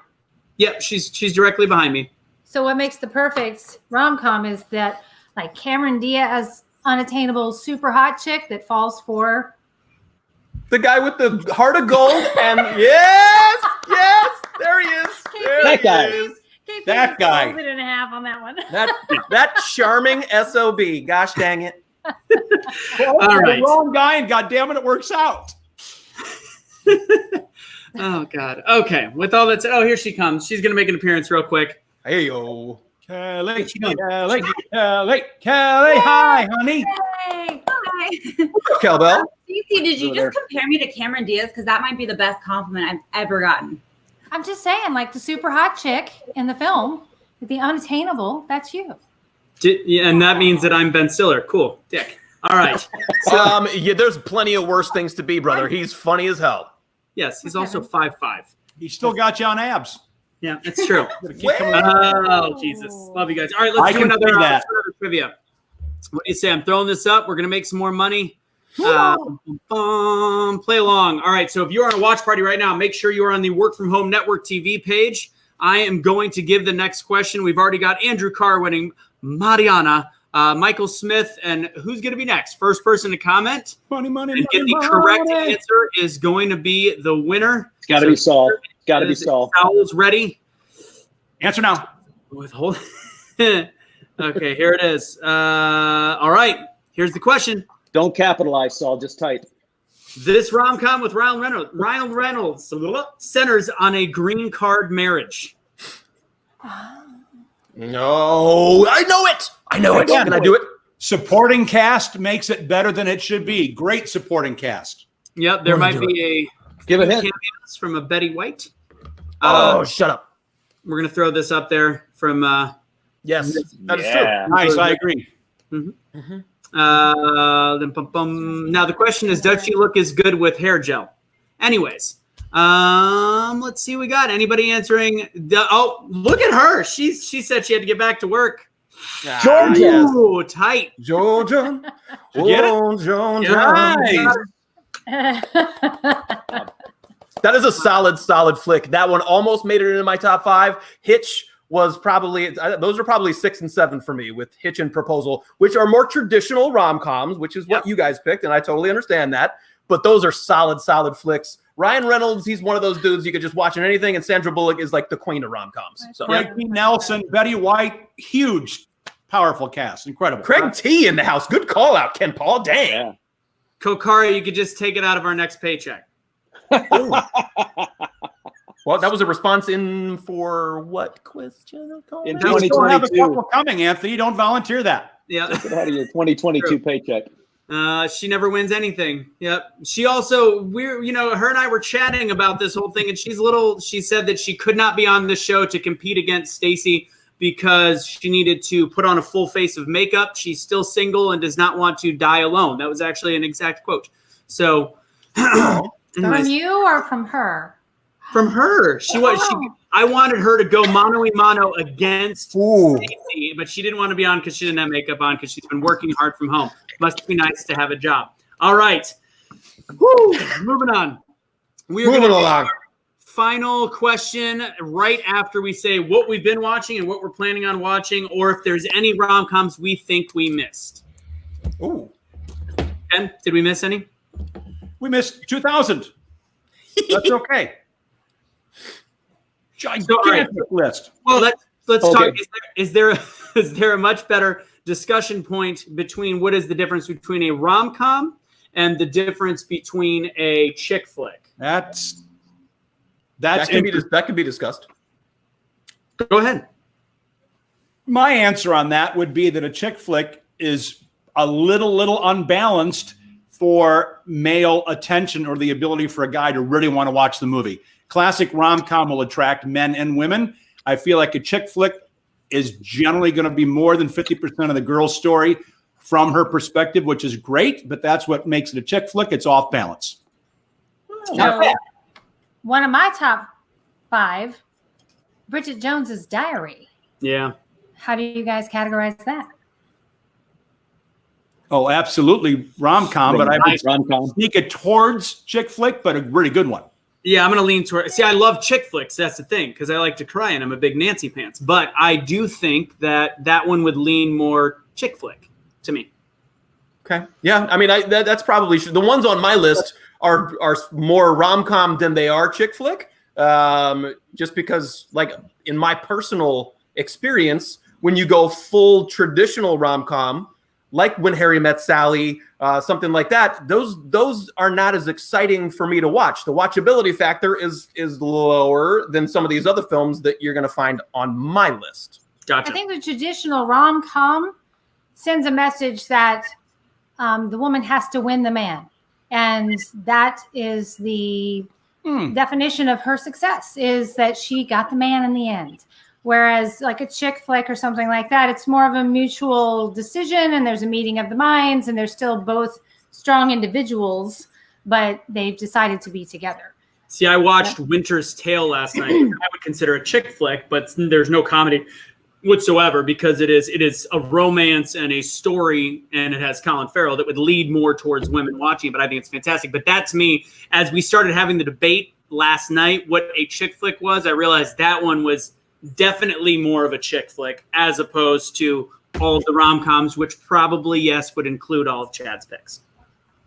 Yep, she's directly behind me. So what makes the perfect rom-com is that like Cameron Diaz, unattainable, super hot chick that falls for The guy with the heart of gold, and yes, there he is. There That he guy. is. That guy. Folded in half on that one. That charming SOB. Gosh dang it. All right. The wrong guy, and goddammit, it works out. Oh, God. Okay. With all that said, here she comes. She's going to make an appearance real quick. Hey yo. Kelly, hi, honey. Hey, hi. Cowbell. Cece, did you just compare me to Cameron Diaz? Because that might be the best compliment I've ever gotten. I'm just saying, like the super hot chick in the film, the unattainable, that's you. Yeah, and that means that I'm Ben Stiller. Cool. Dick. All right. Yeah, there's plenty of worse things to be, brother. He's funny as hell. Yes, he's also 5'5". He still got you on abs. Yeah, that's true. Keep coming Oh, Jesus. Love you guys. All right, let's do another trivia. What do you say? I'm throwing this up. We're going to make some more money. Play along. All right, so if you're on a watch party right now, make sure you are on the Work From Home Network TV page. I am going to give the next question. We've already got Andrew Carr winning, Mariana, Michael Smith, and who's going to be next? First person to comment Money, and get the correct answer is going to be the winner. It's got to be Saul. It's got to be Saul. Saul's ready. Answer now. Withhold. Okay, here it is. All right, here's the question. Don't capitalize, Saul. Just type. This rom-com with Ryan Reynolds centers on a green card marriage. No, I know it. I know it. Yeah. Can I do it? Supporting cast makes it better than it should be. Great supporting cast. Yep, there might be Give a hint. cameos from a Betty White. Oh, shut up. We're going to throw this up there from Yes, that is Yeah. Nice, I agree. true. Mm-hmm. Now the question is, does she look as good with hair gel? Anyways, let's see what we got. Anybody answering? Oh, look at her. She said she had to get back to work. Georgia. Yes. Ooh, tight. Georgia. You get it? Oh, Georgia. Nice. That is a solid flick. That one almost made it into my top 5. Hitch was probably, those are probably 6 and 7 for me, with Hitch and Proposal, which are more traditional rom-coms, which is what you guys picked, and I totally understand that. But those are solid flicks. Ryan Reynolds, he's one of those dudes you could just watch in anything, and Sandra Bullock is like the queen of rom-coms. So Craig T. Nelson, Betty White, huge, powerful cast. Incredible. Craig T in the house. Good call out, Ken Paul. Dang. Yeah. Kokari, you could just take it out of our next paycheck. Well, that was a response in for what question? In We still have a 2022. couple coming, Anthony. Don't volunteer that. Yeah. Get out of your 2022 paycheck. She never wins anything. Yep. She also, her and I were chatting about this whole thing, and she said that she could not be on the show to compete against Stacy because she needed to put on a full face of makeup. She's still single and does not want to die alone. That was actually an exact quote. So, From anyways, you or from her? from her, I wanted her to go mano a mano against Stacy, but she didn't want to be on because she didn't have makeup on because she's been working hard from home. Must be nice to have a job. All right. Woo, moving on. We're Moving gonna along. Final question right after we say what we've been watching and what we're planning on watching, or if there's any rom-coms we think we missed. Ooh. Ken, did we miss any? We missed 2000. That's okay. Gigantic list. Well, let's Okay. talk. Is there a much better discussion point between what is the difference between a rom-com and the difference between a chick flick? That That can be discussed. Go ahead. My answer on that would be that a chick flick is a little unbalanced for male attention or the ability for a guy to really want to watch the movie. Classic rom-com will attract men and women. I feel like a chick flick is generally going to be more than 50% of the girl's story from her perspective, which is great, but that's what makes it a chick flick. It's off balance. So, one of my top 5, Bridget Jones's Diary. Yeah. How do you guys categorize that? Oh, absolutely rom-com, but I would Rom-com. sneak it towards chick flick, but a really good one. Yeah, I'm going to lean toward. See, I love chick flicks. That's the thing, because I like to cry and I'm a big Nancy pants. But I do think that one would lean more chick flick to me. Okay. Yeah. I mean, that's probably the ones on my list are more rom-com than they are chick flick. Just because, like, in my personal experience, when you go full traditional rom-com, like When Harry Met Sally, something like that, those are not as exciting for me to watch. The watchability factor is lower than some of these other films that you're going to find on my list. Gotcha. I think the traditional rom-com sends a message that the woman has to win the man. And that is the definition of her success, is that she got the man in the end. Whereas like a chick flick or something like that, it's more of a mutual decision and there's a meeting of the minds and they're still both strong individuals, but they've decided to be together. See, I watched Winter's Tale last night. I would consider a chick flick, but there's no comedy whatsoever because it is a romance and a story, and it has Colin Farrell that would lead more towards women watching it, but I think it's fantastic. But that's me. As we started having the debate last night, what a chick flick was, I realized that one was definitely more of a chick flick as opposed to all of the rom-coms, which probably, yes, would include all of Chad's picks.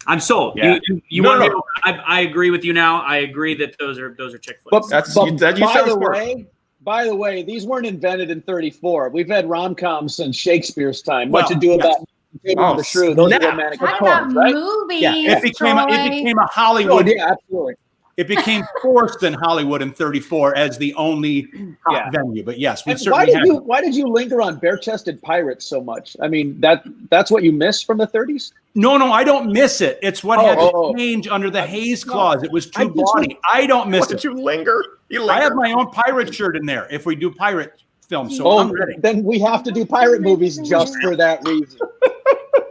I'm sold. Yeah. You want me to, I agree with you now. I agree that those are chick flicks. By the way, these weren't invented in 34. We've had rom-coms since Shakespeare's time. What to do about the Shrew? Those are romantic Talk about poems, right? movies. Yeah, it became a Hollywood. Oh, yeah, absolutely. It became forced in Hollywood in 34 as the only venue. But yes, we And certainly have. why did you linger on bare-chested pirates so much? I mean, that's what you missed from the 30s? No, I don't miss it. It's what had to change under the Hays Clause. It was too bawdy. I don't miss it. Did you linger? I have my own pirate shirt in there if we do pirate film. So I'm ready. Then we have to do pirate movies just for that reason.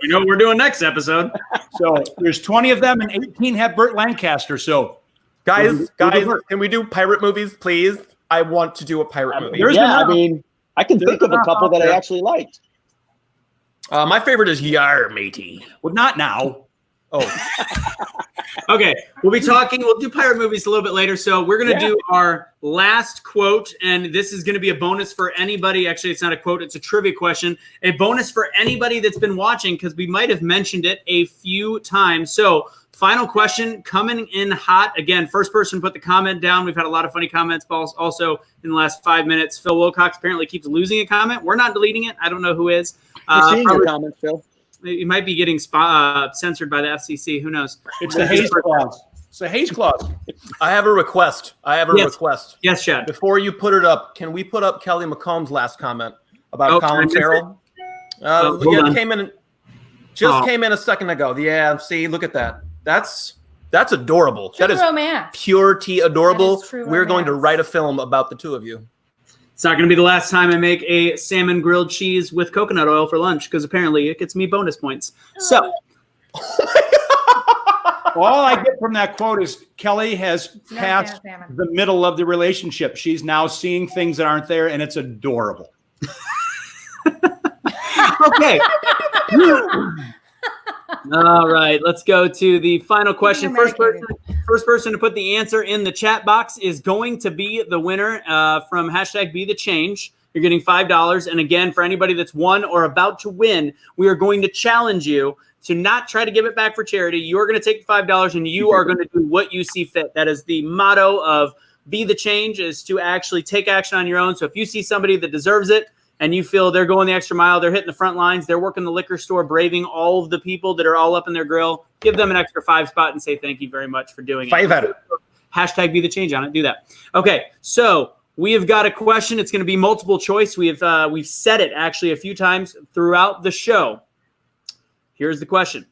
You know what we're doing next episode. So there's 20 of them and 18 have Burt Lancaster. So Guys, can we do pirate movies, please? I want to do a pirate movie. I mean, I can think of a couple that I actually liked. My favorite is Yar Matey. Well, not now. Oh, Okay, we'll do pirate movies a little bit later. So we're going to do our last quote, and this is going to be a bonus for anybody. Actually, it's not a quote, it's a trivia question. A bonus for anybody that's been watching, because we might have mentioned it a few times. So final question coming in hot. Again, first person put the comment down. We've had a lot of funny comments also in the last 5 minutes. Phil Wilcox apparently keeps losing a comment. We're not deleting it. I don't know who is. We're seeing your comments, Phil. It might be getting censored by the FCC. Who knows? It's the Hays Clause. It's the Hays Clause. I have a request. Request. Yes, Chad. Before you put it up, can we put up Kelly McComb's last comment about Colin Farrell? Came in a second ago. Yeah, see, look at that. That's adorable. True that is romance. Pure tea adorable. True We're going to romance. write a film about the two of you. It's not going to be the last time I make a salmon grilled cheese with coconut oil for lunch, because apparently it gets me bonus points. So all I get from that quote is Kelly has passed the middle of the relationship. She's now seeing things that aren't there, and it's adorable. Okay. All right, let's go to the final question. First person to put the answer in the chat box is going to be the winner from #BeTheChange. You're getting $5. And again, for anybody that's won or about to win, we are going to challenge you to not try to give it back for charity. You're going to take the $5 and you are going to do what you see fit. That is the motto of Be the Change, is to actually take action on your own. So if you see somebody that deserves it, and you feel they're going the extra mile, they're hitting the front lines, they're working the liquor store, braving all of the people that are all up in their grill, give them an extra 5 spot and say thank you very much for doing it. #BeTheChange on it. Do that. Okay, so we have got a question. It's going to be multiple choice. We've said it actually a few times throughout the show. Here's the question.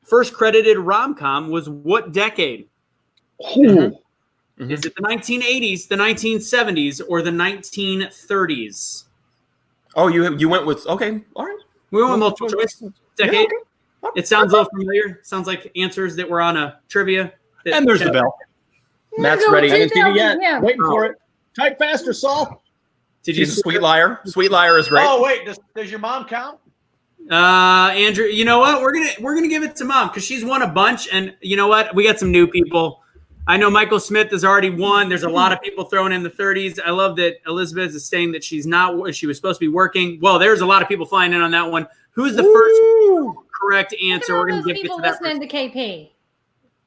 First credited rom-com was what decade? Is it the 1980s, the 1970s, or the 1930s? Oh, you went with, okay, all right. We went with multiple choice decade. Yeah, okay. It sounds a little familiar. Sounds like answers that were on a trivia. And there's the bell. Matt's ready. I didn't see it yet. Waiting for it. Type faster, Saul. Did you? Sweet liar. Sweet liar is right. Oh wait, does your mom count? Andrew, you know what? We're gonna give it to Mom because she's won a bunch, and you know what? We got some new people. I know Michael Smith has already won. There's a lot of people throwing in the 30s. I love that Elizabeth is saying that she was supposed to be working. Well, there's a lot of people flying in on that one. Who's the first correct answer? We're going to give it to that listening to KP.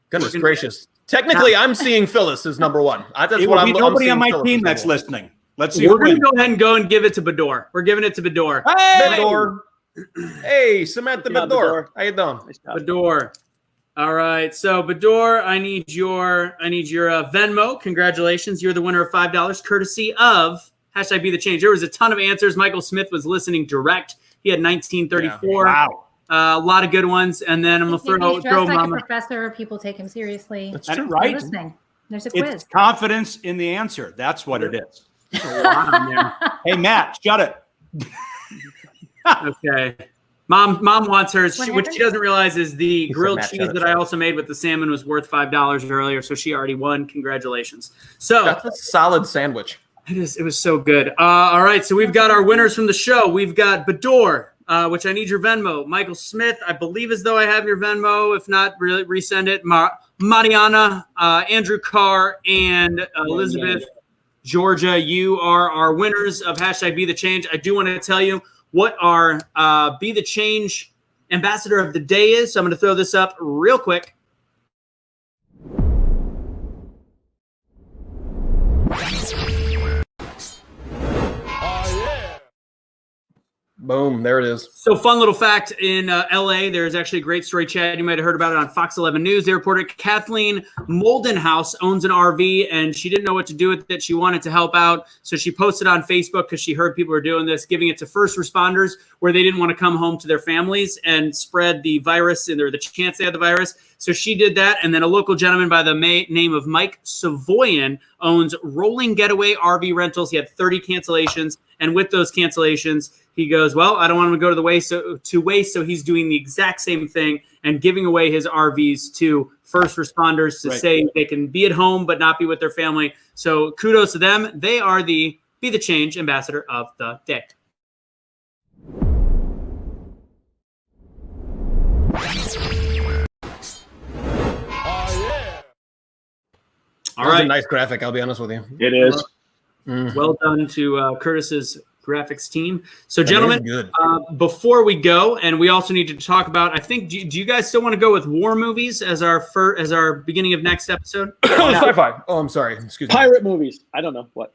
Goodness gracious. Technically, I'm seeing Phyllis as number one. That's It what will be nobody on my Phyllis team as that's number listening. Let's see. We're going to go and give it to Bador. We're giving it to Bador. Hey, Bador. Hey, Samantha Bador. How you doing? Bador. All right, so Bador, I need your Venmo. Congratulations, you're the winner of $5, courtesy of #BeTheChange. There was a ton of answers. Michael Smith was listening direct. He had 1934. Yeah. Wow, a lot of good ones. And then I'm gonna throw like Mama. a professor. People take him seriously. That's That's true. right. Listening. There's a quiz. It's confidence in the answer. That's what it is. A lot on there. Hey, Matt, shut it. Okay. Mom wants hers. What she doesn't realize is the grilled Matt, cheese shut it, that shut I it. also made with the salmon was worth $5 earlier, so she already won. Congratulations. So That's a solid sandwich. it was so good. All right, so we've got our winners from the show. We've got Bador, which I need your Venmo. Michael Smith, I believe as though I have your Venmo. If not, resend it. Mariana, Andrew Carr, and Elizabeth Georgia. You are our winners of #BeTheChange. I do want to tell you what our Be the Change ambassador of the day is. So I'm going to throw this up real quick. Boom, there it is. So fun little fact, in LA, there's actually a great story, Chad. You might have heard about it on Fox 11 News. They reported Kathleen Moldenhouse owns an RV, and she didn't know what to do with it. She wanted to help out, so she posted on Facebook because she heard people were doing this, giving it to first responders where they didn't want to come home to their families and spread the virus, or the chance they had the virus. So she did that. And then a local gentleman by the name of Mike Savoyan owns Rolling Getaway RV Rentals. He had 30 cancellations. And with those cancellations, he goes, well, I don't want him to go to waste. So he's doing the exact same thing and giving away his RVs to first responders to say they can be at home but not be with their family. So kudos to them. They are the Be the Change ambassador of the day. All right. A nice graphic, I'll be honest with you. It is. Well done to Curtis's graphics team. So, gentlemen, before we go, and we also need to talk about, I think, do you guys still want to go with war movies as our beginning of next episode? Sci-fi. Oh, I'm sorry. Excuse me. Pirate movies. I don't know what.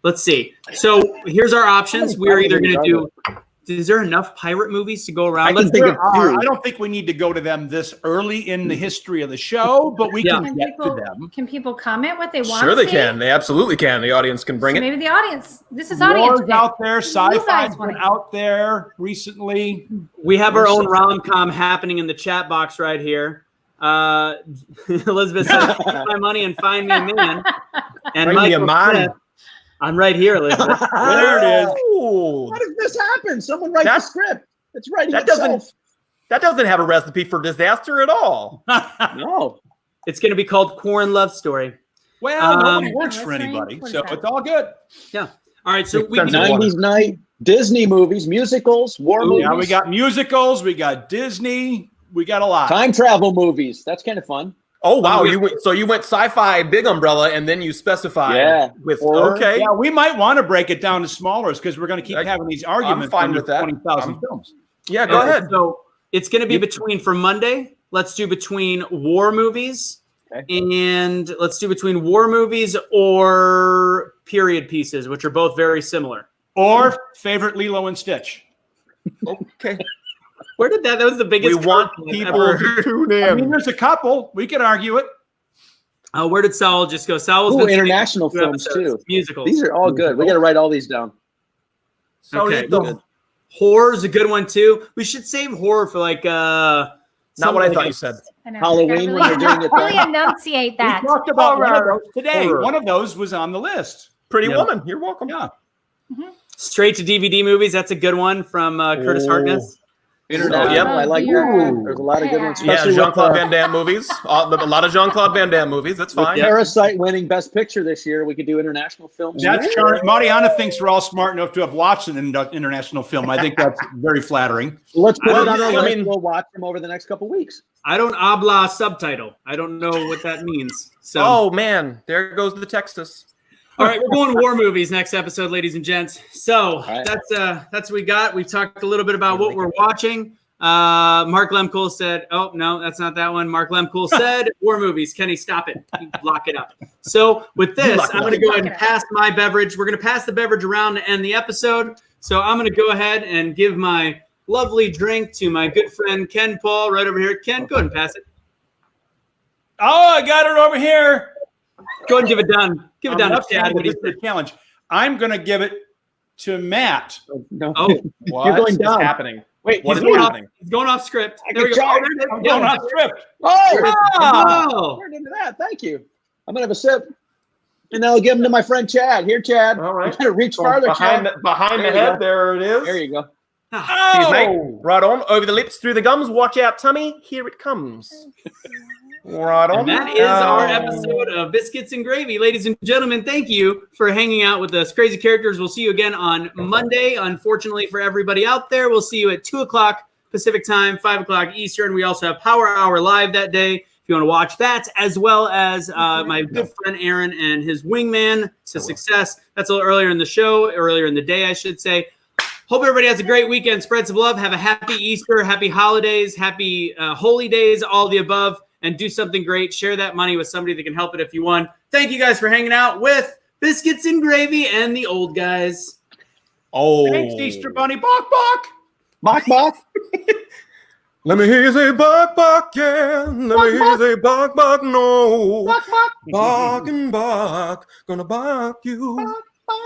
Let's see. So here's our options. We're either going to do. Is there enough pirate movies to go around? I don't think we need to go to them this early in the history of the show, but we can get to them. Can people comment what they want? Sure, they can. They absolutely can. The audience can bring it. Maybe the audience. This is audience War's out there. Sci-fi's been out there recently. We have our own rom com happening in the chat box right here. Elizabeth says, "Take my money and find me a man." And Find me a man. Smith, I'm right here, Elizabeth. There it is. How does this happen? Someone write the script. It's writing itself. That doesn't have a recipe for disaster at all. No. It's going to be called Corn Love Story. Well, nobody works for anybody, so it's all good. Yeah. All right. So we 90s night Disney movies, musicals, war movies. Yeah, we got musicals, we got Disney, we got a lot. Time travel movies. That's kind of fun. Oh wow! You went sci-fi big umbrella, and then you specified with okay. Yeah, we might want to break it down to smaller because we're going to keep having these arguments. I'm fine with that. 20,000 films. Yeah, go ahead. So it's going to be between for Monday. Let's do between war movies, and let's do between war movies or period pieces, which are both very similar. Or favorite Lilo and Stitch. Okay. Where did that? That was the biggest. We want people to tune in. I mean, there's a couple. We can argue it. Where did Saul just go? Saul's been international films too. Musicals. These are all good. We got to write all these down. Okay. Horror's a good one too. We should save horror for like not what I thought you said. Halloween when you're doing it. Really enunciate that. We talked about one of those today. One of those was on the list. Pretty Woman. You're welcome. Yeah. Straight to DVD movies. That's a good one from Curtis Harkness. International. I like that. There's a lot of good ones. Yeah, Jean-Claude Van Damme movies. A lot of Jean-Claude Van Damme movies. That's fine. Parasite winning Best Picture this year. We could do international films. That's Mariana thinks we're all smart enough to have watched an international film. I think that's very flattering. Let's put it on our list. We'll watch them over the next couple weeks. I don't habla subtitle. I don't know what that means. So. Oh man, there goes the Texas. All right, we're going war movies next episode, ladies and gents. So that's what we got. We've talked a little bit about what we're watching. Mark Lemcool said, oh, no, that's not that one. Mark Lemcool said, war movies. Kenny, stop it. Lock it up. So with this, I'm going to go ahead and pass my beverage. We're going to pass the beverage around to end the episode. So I'm going to go ahead and give my lovely drink to my good friend Ken Paul right over here. Ken, go ahead and pass it. Oh, I got it over here. Go ahead and give it down. Give it down to Chad. This is a challenge. I'm going to give it to Matt. No. Oh, what you're going down. is happening? Wait, what he's is going happening? He's going off script. There we go. Oh, there it is. I'm going off script. Oh, Turned into that. Thank you. I'm going to have a sip. And then I'll give them to my friend Chad. Here, Chad. All right. I'm going to reach farther, behind Chad. Behind the head. There it is. There you go. Excuse me. Right on. Over the lips, through the gums. Watch out, tummy. Here it comes. Right on. And that is our episode of Biscuits and Gravy. Ladies and gentlemen, thank you for hanging out with us. Crazy Characters. We'll see you again on Monday. Unfortunately for everybody out there, we'll see you at 2 o'clock Pacific time, 5 o'clock Eastern. We also have Power Hour live that day if you want to watch that, as well as my good friend Aaron and his wingman to success. That's a little earlier in the show, earlier in the day, I should say. Hope everybody has a great weekend. Spread some love. Have a happy Easter, happy holidays, happy holy days, all the above. And do something great. Share that money with somebody that can help it if you want. Thank you guys for hanging out with Biscuits and Gravy and the old guys. Oh. Thanks, Easter Bunny. Bok, bok. Bok, bok. Let me hear you say bok, bok, yeah. Let me hear you say bok, bok, no. Bok, bok. Bok and bok. Gonna bok you. Bok.